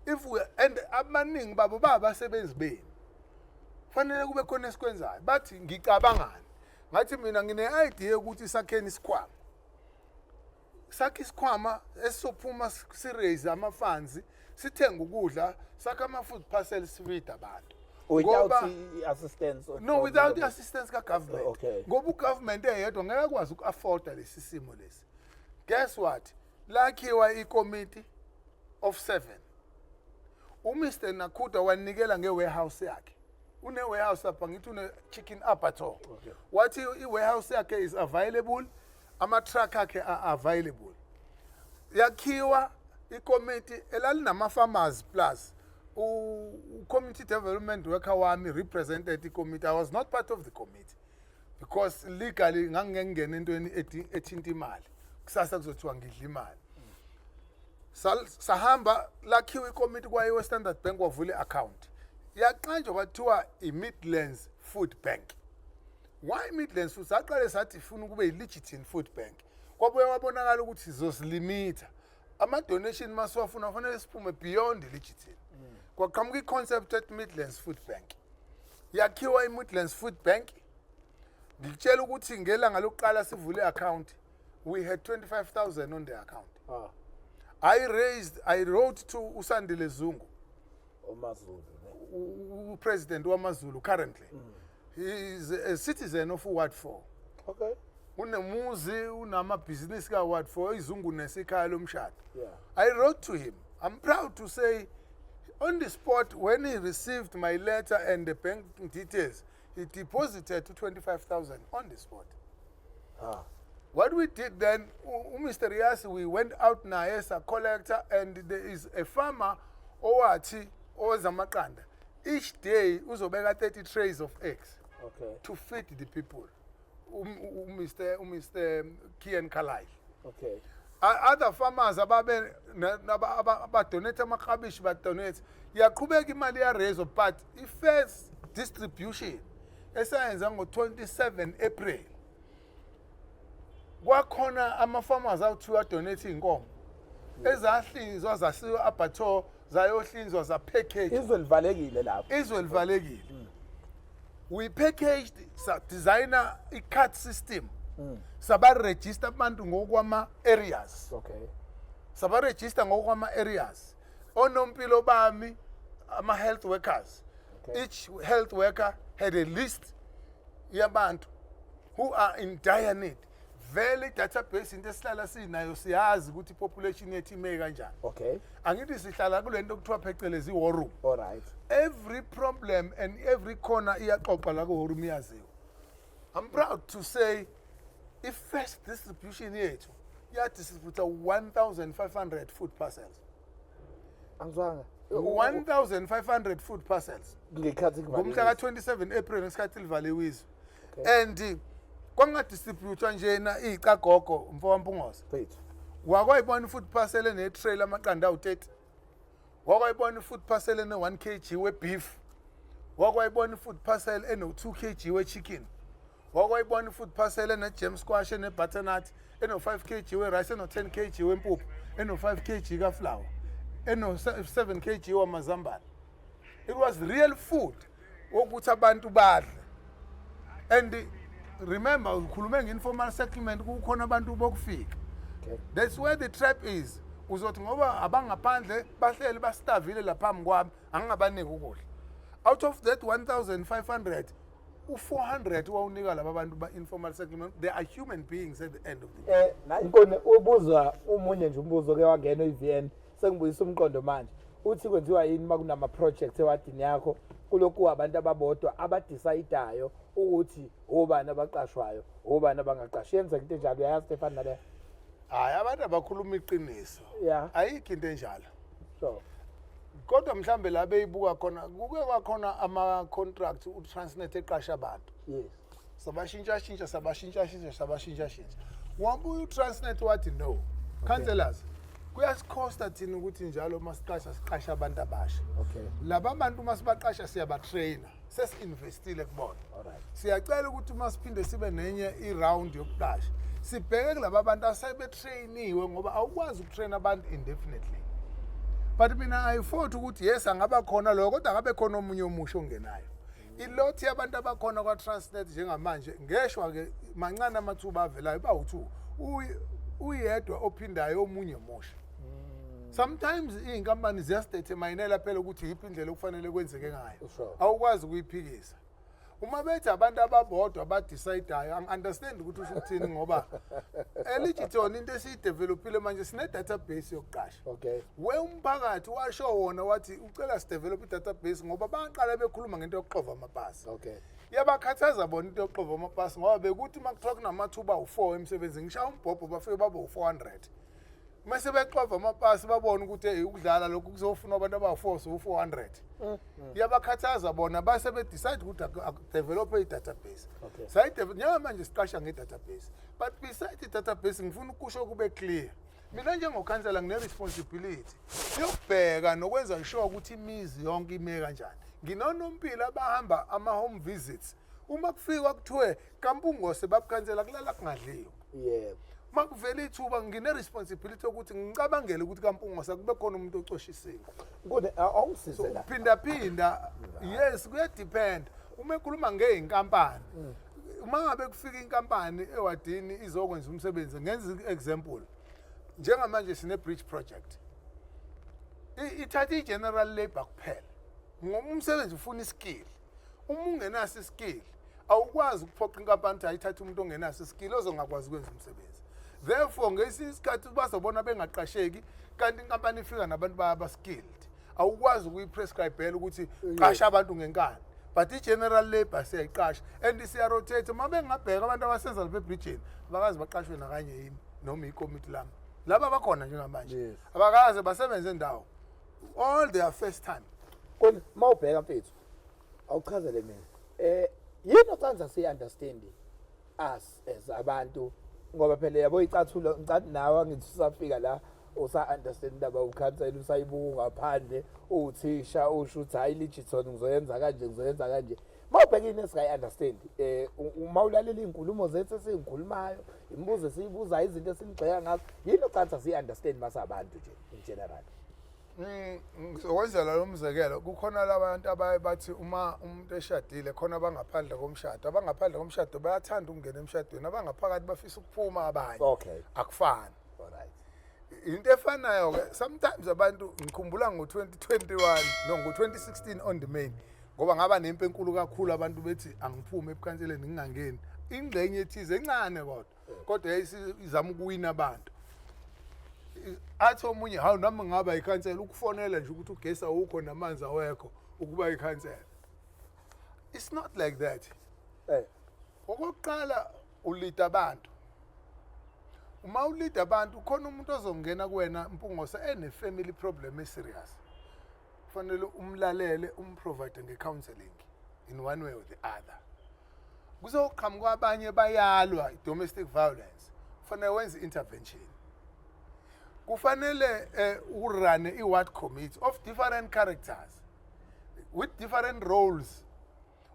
If we and abaningi babo babasebenzi beni. Fanele kube khona esikwenzayo. Bathi ngicabangani. Ngathi mina ngine idea ukuthi sakheni isikhwama. Sakhe isikhwama esisophuma siraise amafanzi, sithenga ukudla, sakha ama food parcels sivida abantu. Without assistance of No, without the assistance ka government. Okay. Ngoba government eyedwa ngeke akwazi uku-afford lesi simo lesi. Guess what? Lakhiwa i-committee of 7. Mr. Nakuda wanikela nge-warehouse yakhe. Une-warehouse apha ngithi une-chicken abattoir. Okay. Wathi i-warehouse yakhe is available, ama-truck akhe are available. Yakhiwa i-committee elalinama-farmers plus community development worker wami represented i-committee. I was not part of the committee because legally ngangengena entweni ethinta imali. Kusasa kuzothiwa ngidla imali. Sahamba lakhiwa i-committee kwayiwe Standard Bank wavule account. Yaqanjwa kwathiwa i-Midlands Food Bank. Why Midlands Food? Saqale sathi ifuna kube i-legitimate food bank. Kwabuye wabonakala ukuthi sizosilimita. Ama-donation masiwafuna kufanele siphume beyond i-legitimate. Kwaqhamuka i-concept at Midlands Food Bank. Yakhiwa i-Midlands Food Bank. Ngikutshela ukuthi ngelanga lokuqala sivule account, we had 25,000 on the account. I wrote to Usandile Zungu, President wamaZulu currently. He is a citizen of Ward 4. Okay. Unemuzi, unamabhizinisi ka Ward 4, izungu nesekhaya lomshado. Yeah. I wrote to him. I'm proud to say, on the spot, when he received my letter and the bank details, he deposited to 25,000 on the spot. What we did then, Mr. Riasi, we went out now as a collector, and there is a farmer, Owati, Ozamakanda. Each day, uzobeka 30 trays of eggs. Okay. To feed the people. Mr. Kian Kalai. Okay. Other farmers ababe donate amakabish but donate. Yaqhubeka imali ya raise but first distribution esayenza ngo 27 April. Kwakhona ama farmers awuthiwa donate inkomo. Ezahlinzwa zasiwa abatho zayohlinzwa za package. Izwe livalekile lapho. Izwe livalekile. We packaged designer i-card system. Sabaregister abantu ngokwama areas. Okay. Sabaregister ngokwama areas. Onompilo bami ama health workers. Okay. Each health worker had a list yabantu who are in dire need. Vele database into esihlala sinayo siyazi ukuthi population yethu ime kanjani. Okay. Angithi sihlala kulento okuthiwa phecelezi war room. All right. Every problem and every corner iyaxoxa la ku war room yaziwa. I'm proud to say if first distribution yethu yadistribute 1,500 food parcels. Angizwanga. 1,500 food parcels. Ngekhathi Ngomhla ka 27 April ngesikhathi livaliwe izwe. Okay. And kwangadistributwa njena icagogo mfowampungoza. Wait. Wakwayibona food parcel ene trailer amaqanda awu30. Wakwayibona food parcel ene 1 kg we beef. Wakwayibona food parcel ene 2 kg we chicken. Wakwayibona food parcel ene jam squash ene butternut ene 5 kg we rice ene 10 kg we mpuphu ene 5 kg ka flour ene 7 kg wa mazambane. It was real food ukuthi abantu badle. And remember ukhulume nge-informal settlement kukhona abantu bokufika. Okay. That's where the trap is. Uzothi ngoba abangaphandle bahleli bastavile laphambi kwami angingabaniki ukudla. Out of that 1,500 u400 wawunika laba bantu ba-informal settlement. They are human beings at the end of the day. Nkone ubuzwa umunye nje umbuzo ke wangena eVN sengibuyisa umqondo manje. Uthi kwenziwa yini makunama projects ewadini yakho kulokhu abantu ababodwa abadecideayo ukuthi obani abaqashwayo obani abangaqashwa yenza into enjalo uyazi Stefan nale. Hayi abantu abakhuluma iqiniso. Yeah. Ayikho into enjalo. So kodwa mhlambe la beyibuka khona kuke kwakhona ama contract uTransnet eqasha abantu yes sabashintsha wabuya uTransnet wathi no councillors kuyasikhosta thina ukuthi njalo siqasha abantu abasha okay laba bantu masibaqasha siyabatraina sesinvestile kubona alright siyacela ukuthi masiphinde sibe nenye iround yokuqasha sibheke kulaba bantu asebetrainiwe ngoba awukwazi ukutrain abantu indefinitely but mina I thought ukuthi yes angaba khona lokho kodwa ngabe khona omunye omusha ongenayo ilothi yabantu abakhona kwa Transnet njengamanje ngeshwa ke mancane amathuba avelayo bawu2 uyedwa ophindayo omunye musha sometimes inkampani ziyasideterminela phela ukuthi yiphi indlela okufanele kwenzeke ngayo awukwazi ukuyiphikisa uma bethi abantu ababodwa abadecideayo understand ukuthi usuthini ngoba eligiton into esidevelopile manje sine database yokuqasha okay we umphakathi washo wona wathi ucela sidevelop idatabase ngoba baqala bekhuluma ngento yokuxova amapasi okay yabakhathaza bona into yokuxova amapasi ngoba bekuthi makuthiwa kunamathuba u4 emsebenzini ngisha umbhobho bafike babe u400 mase bexova amapasi babona ukuthi ukudlala lokhu kuzofuna abantu aba4 so u400 yabakhathaza bona base be decide ukuthi develop a database okay side manje siqasha ngedatabase but beside idatabase ngifuna ukusho kube clear mina njengokhansela ngine responsibility yokubheka nokwenza sure ukuthi imizi yonke ime kanjani nginonompilo abahamba ama home visits uma kufika kuthiwe kampungose babukhansela kulala kungadliwa yeah makuvela ithuba ngine responsibility ukuthi ngicabangele ukuthi kampungose kube khona umuntu ocoshisiwe kude awungisize la phinda yes kuya depend uma ekhuluma ngeinkampani uma ngabe kufika inkampani ewadini izokwenza umsebenzi ngenza example njengamanje sine bridge project ithatha igeneral labor kuphela ngoba umsebenzi ufuna iskill uma ungenaso iskill awukwazi ukuphoqa inkampani ayithatha umuntu ongenaso iskill ozongakwazi ukwenza umsebenzi therefore ngesikhathi bazobona bengaqasheki kanti inkampani ifika nabantu baba skilled awukwazi ukuyiprescribe ukuthi qasha abantu ngenkani but i-general labor siyayiqasha and siyarotate uma bengabheka abantu abasenza lapha ebridgeni abakazi baqashwe nakanye yini noma ikomiti lami laba bakhona njengamanje abakaze basebenze endawo all their first time kodwa mawubheka mfethu awuchazele mina yini ocanza siunderstand us as abantu ngoba phela yabo icathulo ngicathi nawe ngithi usafika la usa understand indaba ukhansela usayibuka ngaphandle uthisha usho ukuthi hayi legiton ngizoyenza kanje mawubheka ini esikayi understand uma ulalela inkulumo zethu esingikhulumayo imibuzo esiyibuza izinto esinigxeka ngazo yini ocanza siunderstand masabantu nje in general ngizokwenzela lo mzekelo kukhona labantu abaye bathi uma umuntu eshadile khona abangaphandle komshado bayathanda ukungena emshadweni abangaphakathi bafisa ukuphuma abanye okay akufani alright into efanayo ke sometimes abantu ngikhumbula ngo2021 no ngo2016 on the main ngoba ngaba nempe enkulu kakhulu abantu bethi angiphume ebukhanseleni ngingangeni ingxenye ethize encane kodwa izama ukuwina abantu athi omunye hawu nami ngaba ikhansela ukufonela nje ukuthi ugesi awukho namanzi awekho ukuba ikhansela it's not like that okokuqala ulida abantu uma ulida abantu khona umuntu ozongena kuwena impungose ene family problem serious kufanele umlalele umprovide ngecounseling in one way or the other kuzoqhamuka abanye bayalwa domestic violence kufanele wenze intervention kufanele urun i-ward committee of different characters with different roles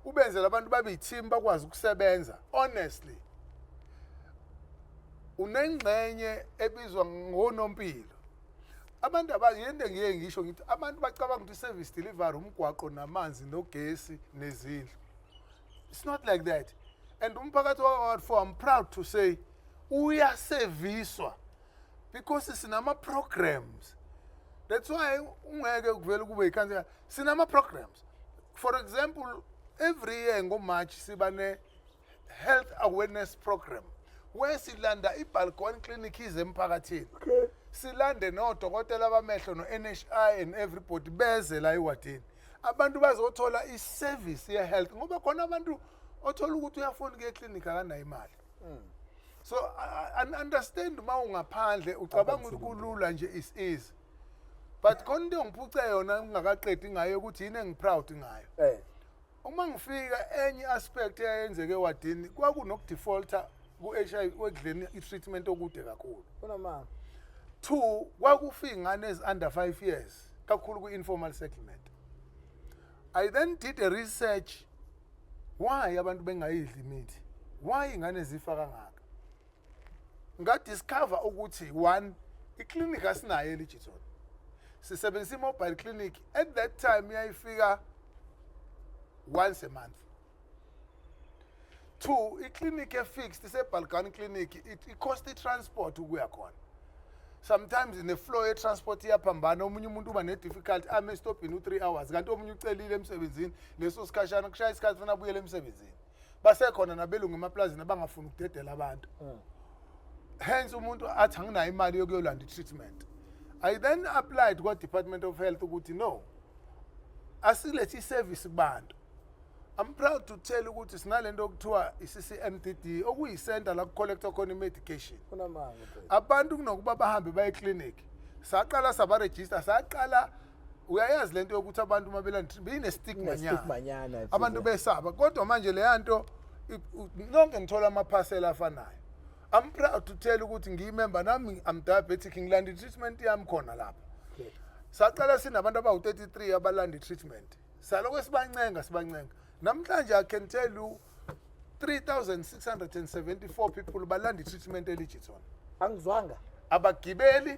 ubenzela abantu babe i-team bakwazi ukusebenza honestly unengxenye ebizwa ngonompilo abantu abayende ngiye ngisho ngithi abantu bacabanga ukuthi service delivery umgwaqo namanzi nogesi nezindlu it's not like that and umphakathi wa-ward 4 I'm proud to say uyaserviswa because sinama programs that's why ungeke kuvele kube ikhansela sinama programs for example every year ngoMarch siba ne health awareness program where silanda ibalcony clinic emphakathini silande nodokotela bamehlo no-NHI and everybody beze la ewadini abantu bazothola iservice ye health ngoba khona abantu othola ukuthi uyafuna ukuya eclinic akanayo imali so I understand uma ungaphandle ucabanga ukuthi kulula nje is easy but khona into ngiphuce yona ngingakaqedi ngayo ukuthi yini engiproud ngayo. Uma ngifika enye aspect eyenzeke ewadini kwakunokudefaulta ku-HIV ekudleni i-treatment okude kakhulu. Kunamanga. 2 kwakufika ingane under 5 years kakhulu ku-informal settlement. I then did a research why abantu bengayidli imithi, why ingane zifa kangaka. Ngadiscover ukuthi 1 iclinic asinayo eLitchton. Sisebenzisa mobile clinic at that time yayifika once a month. 2 iclinic efixed iseBalkan clinic it cost transport ukuya khona. Sometimes in the flow transport iyaphambana omunye umuntu uba ne difficulty ame stop in 3 hours kanti omunye ucelile emsebenzini leso sikhashana kushaya isikhathi funa abuyele emsebenzini. Basekhona nabelungu emaplazini abangafuna ukudedela abantu. Hence umuntu athi anginayo imali yokuyolanda treatment. I then applied kwa Department of Health ukuthi no. Asilethi service kubantu. I'm proud to tell ukuthi sinalento okuthiwa i-CCMDD okuyi-center la ku-collector khona medication. Kunamanga. Abantu kunokuba bahambe baye clinic. Saqala sabaregister, saqala uyayazi lento yokuthi abantu mabelana bine stigma nyana. Abantu besaba kodwa manje le yanto lonke ngithola amaphasela afanayo. I'm proud to tell ukuthi ngiyimember nami I'm diabetic ngilanda treatment yami khona lapha. Saqala sinabantu abawu33 abalanda treatment. Saloko sibancenga. Namhlanje I can tell you 3,674 people balanda treatment eLitchton. Angizwanga. Abagibeli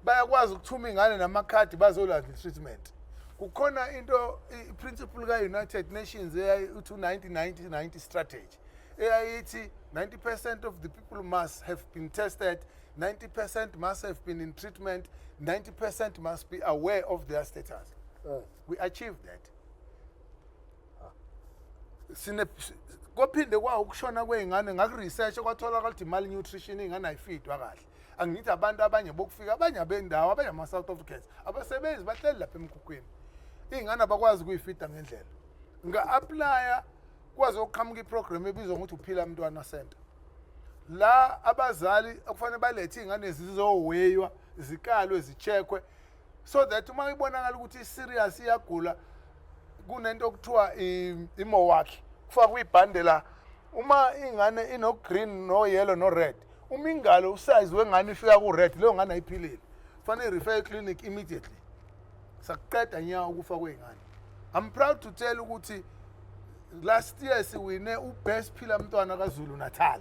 bayakwazi ukuthuma ingane namakhadi bazolanda treatment. Kukhona into principle ka United Nations eyayithi 90 strategy. Eyayithi 90% of the people must have been tested, 90% must have been in treatment, 90% must be aware of their status. We achieved that. Kophinde kwa ukushona kweingane ngakuresearch kwatholakala ukuthi malnutrition ingane ayifeedwa kahle. Angithi abantu abanye bokufika abanye abendawo abanye ama South Africans abasebenzi bahleli lapha emkhukwini. Ingane abakwazi ukuyifeeda ngendlela. Nga-applya kwazi ukuqhamuka iprogram ebizwa ukuthi uphila mntwana center. La abazali kufanele balethe ingane zizoweywa, zikalwe, zicheckwe so that uma ibonakala ukuthi serious iyagula kunento okuthiwa imowakhi kufa kuyibhandela uma ingane ino green no yellow no red uma ingalo usize wengane ifika ku red leyo ngane ayiphilile fanele refer clinic immediately sakuqeda nyawo ukufa kwengane. I'm proud to tell ukuthi last year siwine ubest phila mntwana kaZulu Natal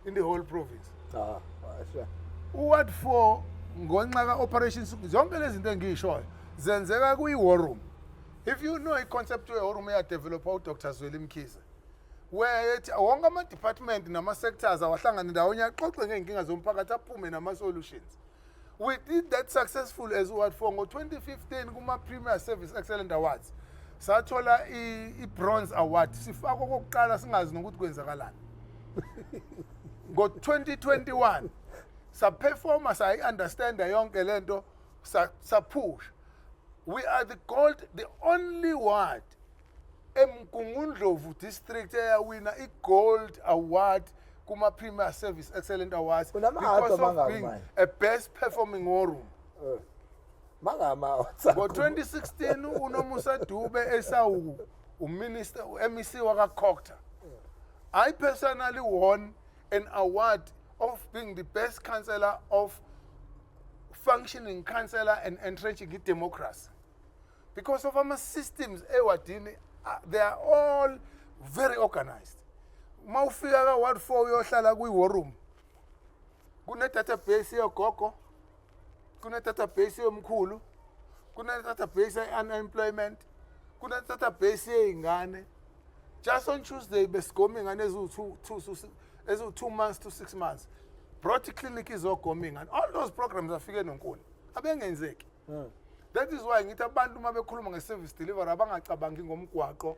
in the whole province. Sure. Ward 4 ngonxa ka operations zonke lezi zinto engishoyo zenzeka kuyi-war room. If you know a concept we war room develop Dr. Zweli Mkhize where wonke ama-department nama-sectors awahlangane ndawonye axoxe ngey'nkinga zomphakathi aphume nama-solutions. We did that successful as Ward 4 ngo-2015 kuma-Premier Service Excellent Awards. Sathola i-Bronze Award sifakwa kokuqala singazi nokuthi kwenzakalani. Ngo-2021 sa-performa sayi-understanda yonke lento sa-push. We are the gold, the only ward eMgungundlovu district eyawina i-gold award kuma-Premier Service Excellent Awards because of being a best performing war room. Ngo-2016 uNomusa Dube esawu uminister MEC waka-Cocta. I personally won an award of being the best councillor of functioning councillor and entrenching democracy. Because of our systems, they are all very organized. Mawufika ka Ward 4 uyohlala kwi-war room. Kune-database yogogo, kune-database yomkhulu, kune-database ye-unemployment, kune-database yey'ngane. Just on Tuesday, besigome ingane eziwu 2 months to 6 months. Brought clinic izogoming and all those programs afike nonkuni abengenzeki. That is why ngithi abantu uma bekhuluma nge-service delivery abangacabangi ngomgwaqo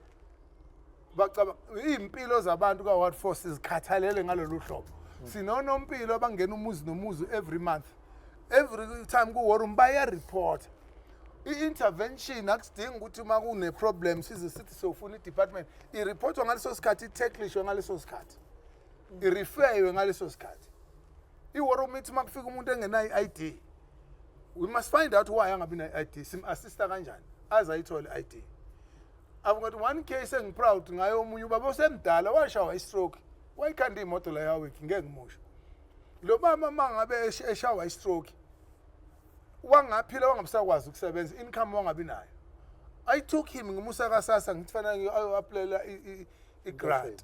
bacabanga impilo zabantu ka Ward 4 sizikhathalele ngalolu hlobo. Sinonompilo abangena umuzi nomuzi every month. Every time ku war room baya report. I-intervention akudingi ukuthi uma kune problem size sithi sofuna i-department i-reportwa ngaleso sikhathi i-techlishwe ngaleso sikhathi. I-referwe ngaleso sikhathi. I-war room ithi makufika umuntu engenayo i-ID we must find out why angabi ne-ID, sim-assista kanjani aze ayithole i-ID. I've got one case engiproud ngayo omunye ubaba osemdala washawa i-stroke. Wayikhanda imoto la yaweki ngeke ngimusho. Lo baba mangabe eshawa i-stroke wangaphila wangamsakwazi ukusebenza, income wangabi nayo. I took him ngimusa kaSASSA ngithi fanele ayoapplyela i-grant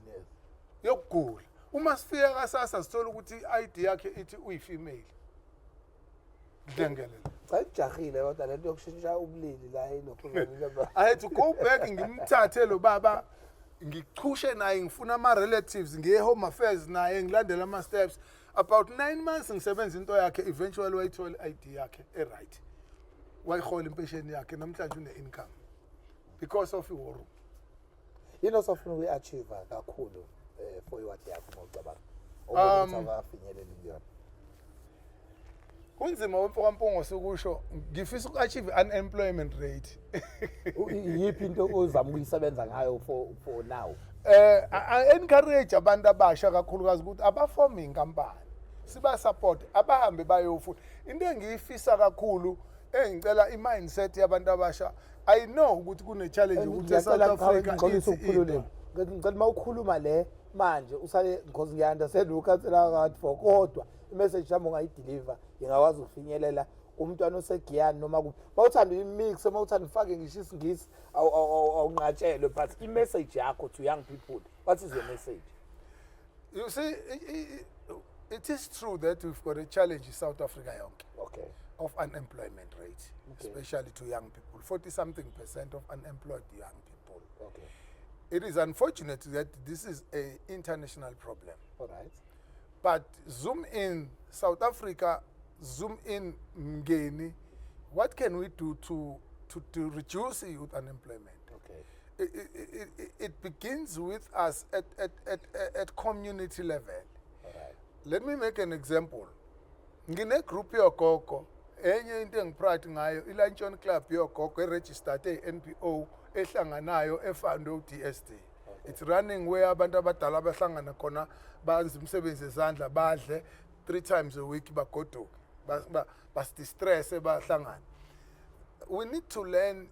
yokugula. Uma sifika kaSASSA sithola ukuthi i-ID yakhe ithi uyi-female. Dlengelele. Ayijahile kodwa lento yokushintsha ubulili la enokhuluma. I had to go back ngimthathe lo baba ngichushe naye ngifuna ama-relatives ngiye home affairs naye ngilandela ama-steps. About 9 months ngisebenza into yakhe, eventually wayithola i-ID yakhe right. Wayihola impesheni yakhe namhlanje une-income because of iwar room. Yini osofuna ukuyi-achieve kakhulu for iwadi yakho ngocabanga ukuthi abafinyeleli kuyona? Kunzima wempokampongo sokusho ngifisa uku-achieve unemployment rate. Yiphi into ozama ukuyisebenza ngayo for now? I-encourage abantu abasha kakhulukazi ukuthi abafome inkampani, siba-support, abahambe bayofuna. Into engiyifisa kakhulu engicela i-mindset yabantu abasha, I know ukuthi kune-challenge ukuthi e-South Africa ngicela uma ukhuluma le manje usale because ngiya-understand ukhansela kathi for kodwa i-message yami ungayideliver ingakwazi ukufinyelela umntwana osegiyani noma kuphi. Mawuthanda i-mix, mawuthanda ufake ngisho isingisi awunqatshelwe, but i-message yakho to young people, what is your message? You see, it is true that we've got a challenge in South Africa Okay. of unemployment rate, especially to young people. 40-something% of unemployed young people. Okay. It is unfortunate that this is an international problem. All right. But zoom in South Africa, zoom in Mngeni, what can we do to reduce youth unemployment? Okay. It begins with us at community level. All right. Let me make an example. Ngine group yogogo, enye into engipride ngayo, iLanchon Club yogogo eregistered e-NPO ehlanganayo efundwe u-DSD. It's running where abantu abadala abahlangana khona banza umsebenzi ezandla badle 3 times a week bagoduke bas-distress bahlangana. We need to learn,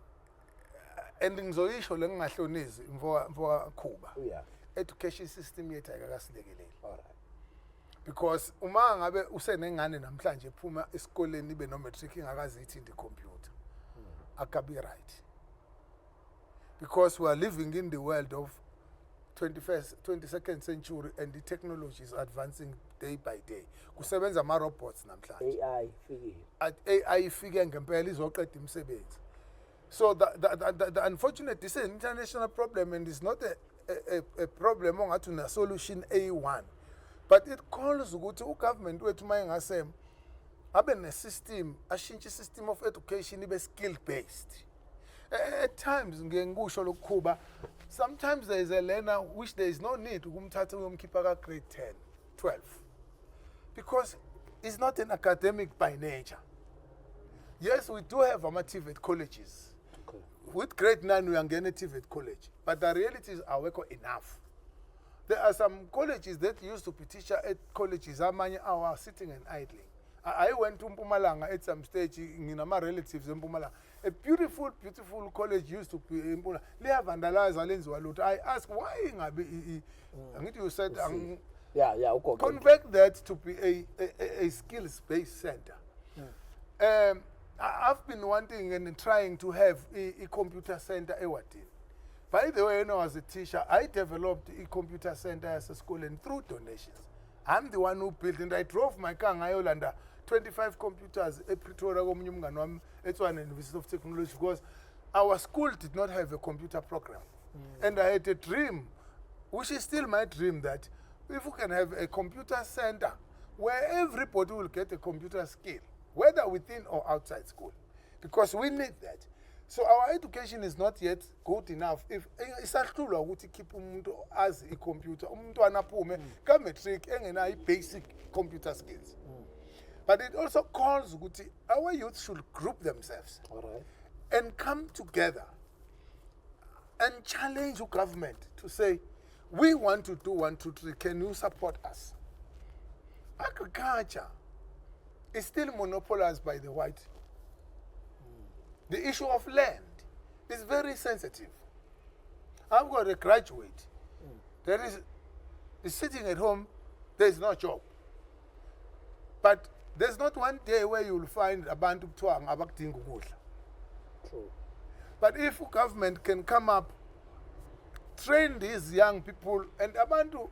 and ngizoyisho lengingahlonizi mfoka Khuba. Yeah. Education system yethu ayikasilekeleli. All right. Because uma ngabe usenengane namhlanje ephuma esikoleni ibe no matric ingakazi ithindi computer, akabi right. Because we are living in the world of 22nd century and the technology is advancing day by day. Kusebenza ama-robots namhlanje. AI figure. AI ifike ngempela izoqeda imisebenzi. So the unfortunate, this is an international problem and it's not a problem ongathi una solution A1. But it calls ukuthi ugovernment wethu mayengase abe ne-system, ashintshe system of education ibe skill based. At times ngikusho lokukhuba, sometimes there is a learner which there is no need ukumthatha uyomkhipha ka grade 10, 12. Because it's not an academic by nature. Yes, we do have TVET colleges. Okay. With grade 9 we are getting TVET college, but the reality is awekho enough. There are some colleges that used to be teacher at colleges, amanye are sitting and idling. I went to Mpumalanga at some stage, my relatives in Mpumalanga. A beautiful, beautiful college used to be in Mpumalanga. They have vandalized. I asked why you said okay. convert that to be a skills-based center. I've been wanting and trying to have a computer center Ewatin. By the way, when I was a teacher, I developed a computer center as a school and through donations. I'm the one who built and I drove my car Ngayolanda 25 computers at Pretoria at one University of Technology because our school did not have a computer program. And I had a dream, which is still my dream, that if we can have a computer center where everybody will get a computer skill, whether within or outside school, because we need that. So our education is not yet good enough. If isahlulwa ukuthi keep umuntu azi i-computer, umntwana aphume ka matric engenayo basic computer skills. But it also calls ukuthi our youth should group themselves. All right. And come together and challenge the government to say, we want to do 1, 2, 3, can you support us? Agriculture is still monopolized by the white The issue of land is very sensitive. I've got a graduate that is sitting at home, there's no job. But there's not one day where you will find abantu kuthiwa abakudinga ukudla. True. But if government can come up, train these young people, and abantu,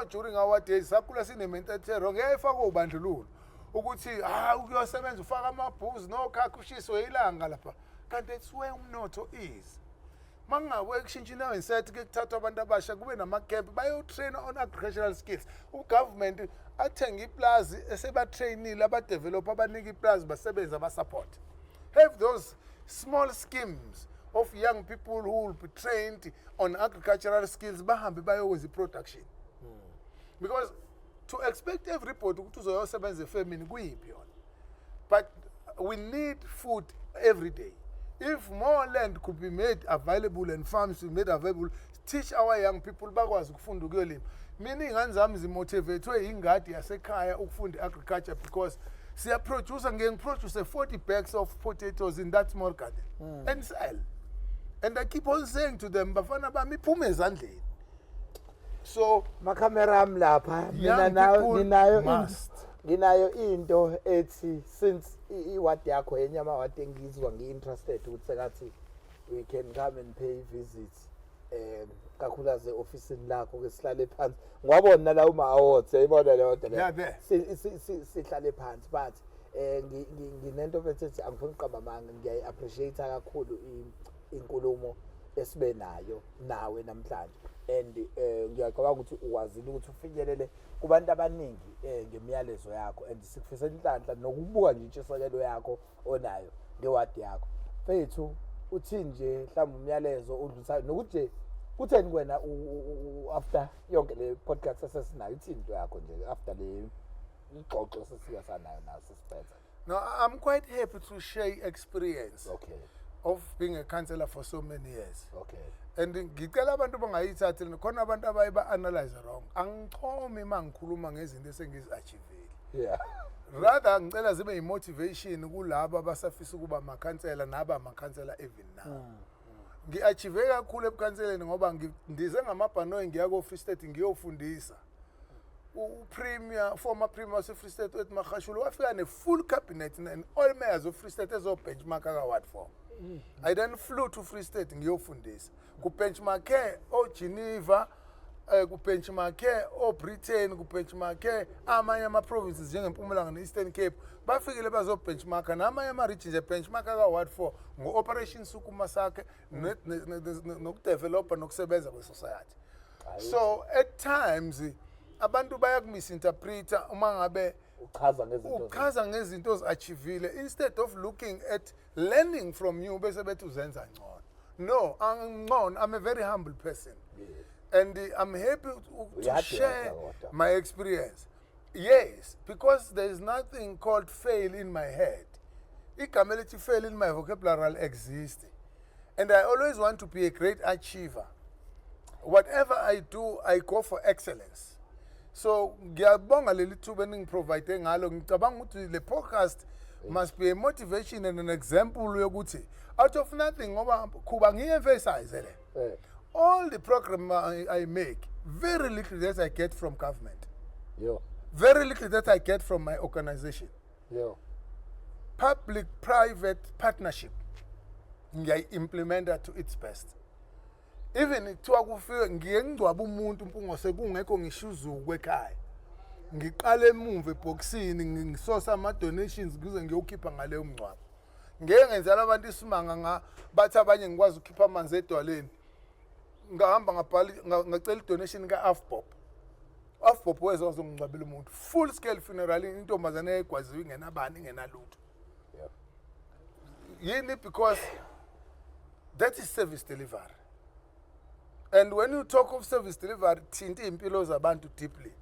during our days, sakula sinementatero, ngeyifaka ubandlululo. Ukuthi ukuyosebenza ufaka amabhuzi nokhakushiso ilanga lapha. Kanti that's where umnotho is. Mangawe kushintsha nawe insight ke kuthathwa abantu abasha kube nama-camp bayo-train on agricultural skills. Ugovernment athenga iplazi esebatrainile abadevelopha abanika iplazi basebenza abasupport. Have those small schemes of young people who will be trained on agricultural skills bahambe bayowenza i-production. Because to expect everybody ukuthi uzoyosebenza efemini kuyiphi yona. But we need food every day. If more land could be made available and farms be made available, teach our young people bakwazi ukufunda ukuyolima. Mina ingane zami zimotivatwe ingadi yasekhaya ukufunda agriculture because ngiproduce 40 bags of potatoes in that small garden and sell. And I keep on saying to them, bafana bami iphume ezandleni. So Makamera am lapha young mina people nayo must. nginayo into ethi since iwadi yakho yenyama wadi engizwa ngi-interested ukuthi sekathi we can come and pay visits kakhulukazi ofisini lakho ke sihlale phansi ngwabona la uma-awards yayibona leyo nto Yeah, there. sihlale phansi but nginento bethethi angifuni uqamba amanga ngiyayi-appreciate kakhulu inkulumo esibe nayo nawe namhlanje and ngiyacabanga ukuthi ukwazile ukuthi ufinyelele kubantu abaningi ngemiyalezo yakho and sikufisela inhlanhla nokubuka nje intshisekelo yakho onayo ngewadi yakho fethu uthi nje mhlawumbe umyalezo udlulisayo nokuthi nje kutheni kwena after yonke le podcast esesinayo uthini into yakho nje after le ixoxo sesika sanayo naso siphethe. No, I'm quite happy to share experience Okay. of being a counselor for so many years. Okay. And ngicela abantu bangayithathi khona abantu abaye ba-analyze wrong. Angichomi mangikhuluma ngezinto esengizi-achievile. Yeah. Rather ngicela zibe i-motivation kulabo abasafisa ukuba amakhansela naba amakhansela even now. Ngi-achieve kakhulu ebukhanseleni ngoba ndize ngamabhanoyi ngiya ko-Free State ngiyofundisa. Former premier wase-Free State uEth Magashule wafika ne-full cabinet and all mayors of Free State ezo-benchmark ka-ward 4. I then flew to Free State ngiyofundisa. Ku-benchmarke o-Geneva, ku-benchmarke o-Britain, ku-benchmarke amanye ama-provinces njengeMpumalanga ne-Eastern Cape. Bafikile bazo-benchmarka namanye ama-regions e-benchmark ka-ward 4 ngo-Operation Sukuma sakhe nokudevelopa nokusebenza kwe-society. So at times abantu bayakumisinterpreta uma ngabe uchaza ngezinto ozi-achievile instead of looking at learning from you bese bethi uzenza ngcono. No, I'm a very humble person. Yes. And I'm happy to share my experience. Yes, because there is nothing called fail in my head. Igama elithi fail in my vocabulary exists. And I always want to be a great achiever. Whatever I do, I go for excellence. So ngiyabonga leli thuba engiprovide ngalo ngicabanga ukuthi le podcast must be a motivation and an example yokuthi out of nothing ngoba kuba ngi-emphasize le all the program I make very little that I get from government. Yo. Very little that I get from my organization. Yo. Public-private partnership ngiyayi-implementa to its best. Even kuthiwa kufike ngiye ngcwaba umuntu mpungo sekungekho ngishuzukwe ekhaya. Ngiqale emumva eboxini ngisosa ama-donations kuze ngiyokhipha ngaleyo mngcwabo. Ngeke ngenzela abantu isimanga bathi abanye ngikwazi ukukhipha amanzi edwaleni. Ngahamba ngacela i-donation ka-AFBOP. AFBOP weza uzongcwabela umuntu. Full scale funeral intombazane eyayigwaziwe ingenabani ingenalutho. Yini because that is service delivery. And when you talk of service delivery, thinta impilo zabantu deeply.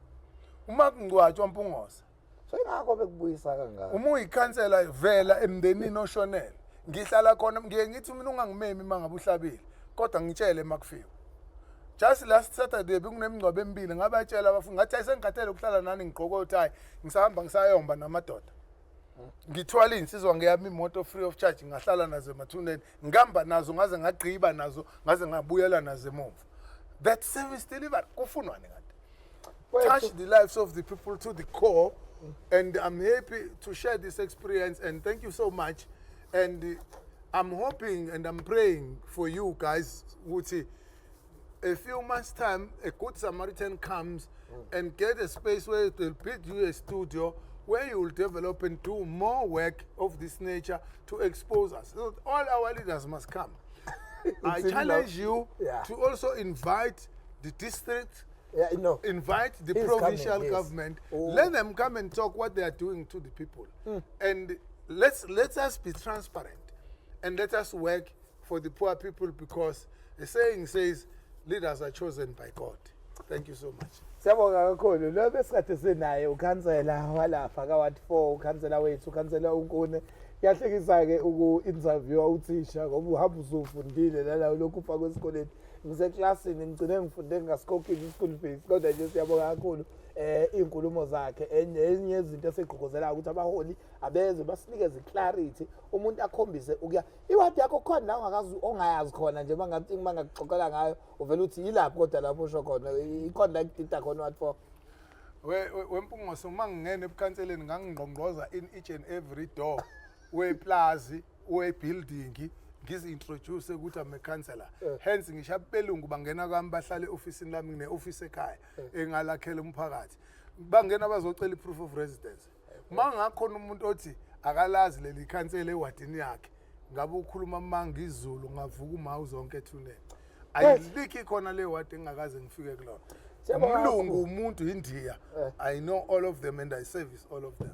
Uma kungcwatshwa Mpungose. So ingakho bekubuyisa kangaka. Uma uyikhansela vela emndenini oshonele. Ngihlala khona ngiye ngithi mina ungangimemi mangabe uhlabile. Kodwa ngitshele makufika. Just last Saturday bekunemingcwabo emibili ngabatshela abafundi ngathi ayisengikhathele ukuhlala nani ngigqoka uThayi ngisahamba ngisayomba namadoda. ngithwala insizwa ngeyami imoto free of charge ngahlala nazo emathuneni ngihamba nazo ngaze ngagqiba nazo ngaze ngabuyela nazo emuva. That service delivered kufunwane kanti. Touch the lives of the people to the core, and I'm happy to share this experience, and thank you so much. And I'm hoping and I'm praying for you guys, Wuti. A few months' time, a good Samaritan comes and get a space where they'll build you a studio where you will develop and do more work of this nature to expose us. So all our leaders must come. I challenge you to also invite the district, invite the provincial government, let them come and talk what they are doing to the people. And let us be transparent and let us work for the poor people, because the saying says leaders are chosen by God. Thank you so much. Siyabonga kakhulu. Lo besikade sinaye ukhansela walapha ka-Ward 4, ukhansela wethu, ukhansela uNkune. Kuyahlekisa ke uku-interview uthisha ngoba uhamba usufundile nalawo lokhu ufakwe esikoleni. Ngiseklasini ngigcine ngifunde ngasikhokhile i-school fees. Kodwa nje siyabonga kakhulu inkulumo zakhe. Enye yezinto esegqugquzela ukuthi abaholi abeze basinikeze clarity, umuntu akhombise ukuya iwadi yakho khona la ongayazi khona nje mangakuxoxela ngayo uvela uthi yilapho kodwa lapho usho khona ikhona la kudida khona Ward 4. Wempungoso mangingena ebukhanseleni ngangingqongqoza in each and every door weplaza webuilding ngizi-introduce ukuthi I'm a counselor. Hence ngisho abelungu bangena kwami bahlale e-ofisini lami ngine-office ekhaya engalakhela umphakathi. Bangena bazocela i-proof of residence. Mangakhona umuntu othi akalazi leli khansela ewadini yakhe, ngabe ukhuluma manga izulu ngavuka umawu zonke ethuneni. Ayikho khona le wadi engakaze ngifike kulona. Umlungu umuntu India. I know all of them and I service all of them.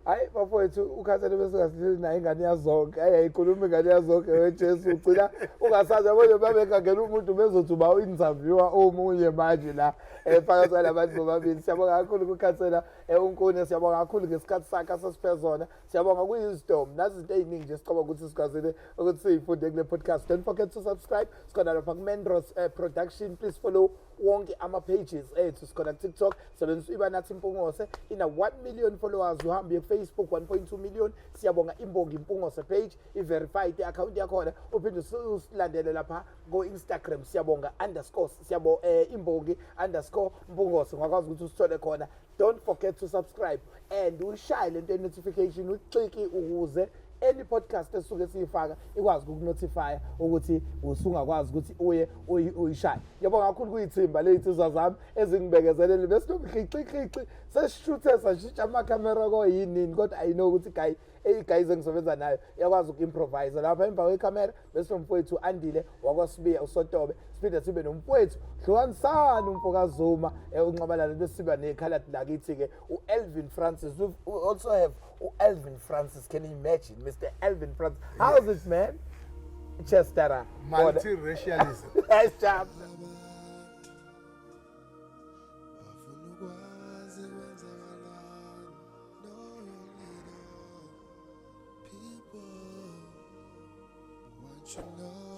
Hayi bafowethu ukhansela besikasihleli naye ingane yazonke ayikhuluma ingane yazonke weJesu ugcina ungasazi yabona babekangena umuntu bezothi uba u-interviewer omunye manje la phakathi kwalabantu bobabili. Siyabonga kakhulu ukukhansela uNkune, siyabonga kakhulu ngesikhathi sakhe asesiphele sona. Siyabonga ku-Wisdom nazi izinto eziningi nje sicaba ukuthi sikwazile ukuthi siyifunde kule podcast. Don't forget to subscribe. Sikhona lapha ku-Mendros Production. Please follow wonke ama-pages ethu. Sikhona ku-TikTok sebenzisa iBanathi Mpungose ina 1 million followers. Uhambe Facebook 1.2 million. Siyabonga Imbongi Mpungose page i-verified i-account yakhona. Uphinde usilandele lapha go-Instagram siyabonga Imbongi _Mpungose ngakwazi ukuthi usithole khona. Don't forget to subscribe and ushaye lento notification ucliki ukuze any podcast esuke siyifaka ikwazi ukunotify ukuthi usungakwazi ukuthi uye uyishaye. Ngiyabonga kakhulu kuyithimba lezizwa zami ezingibekezelele bese nomkhicici sesishuthe sashintsha ama-camera koyini kodwa I know ukuthi guys engisebenza nayo yakwazi uku-improvise lapha emva kwecamera bese nomfowethu Andile wakwasibiya uSotobe siphinde sibe nomfowethu Hlukanisani umfokazuma unqabalana bese siba nekhala lakithi ke uElvin Francis. We also have Elvin Francis. Can you imagine Mr. Elvin Francis? How is it, man? Chester multiracialism. Nice job. You know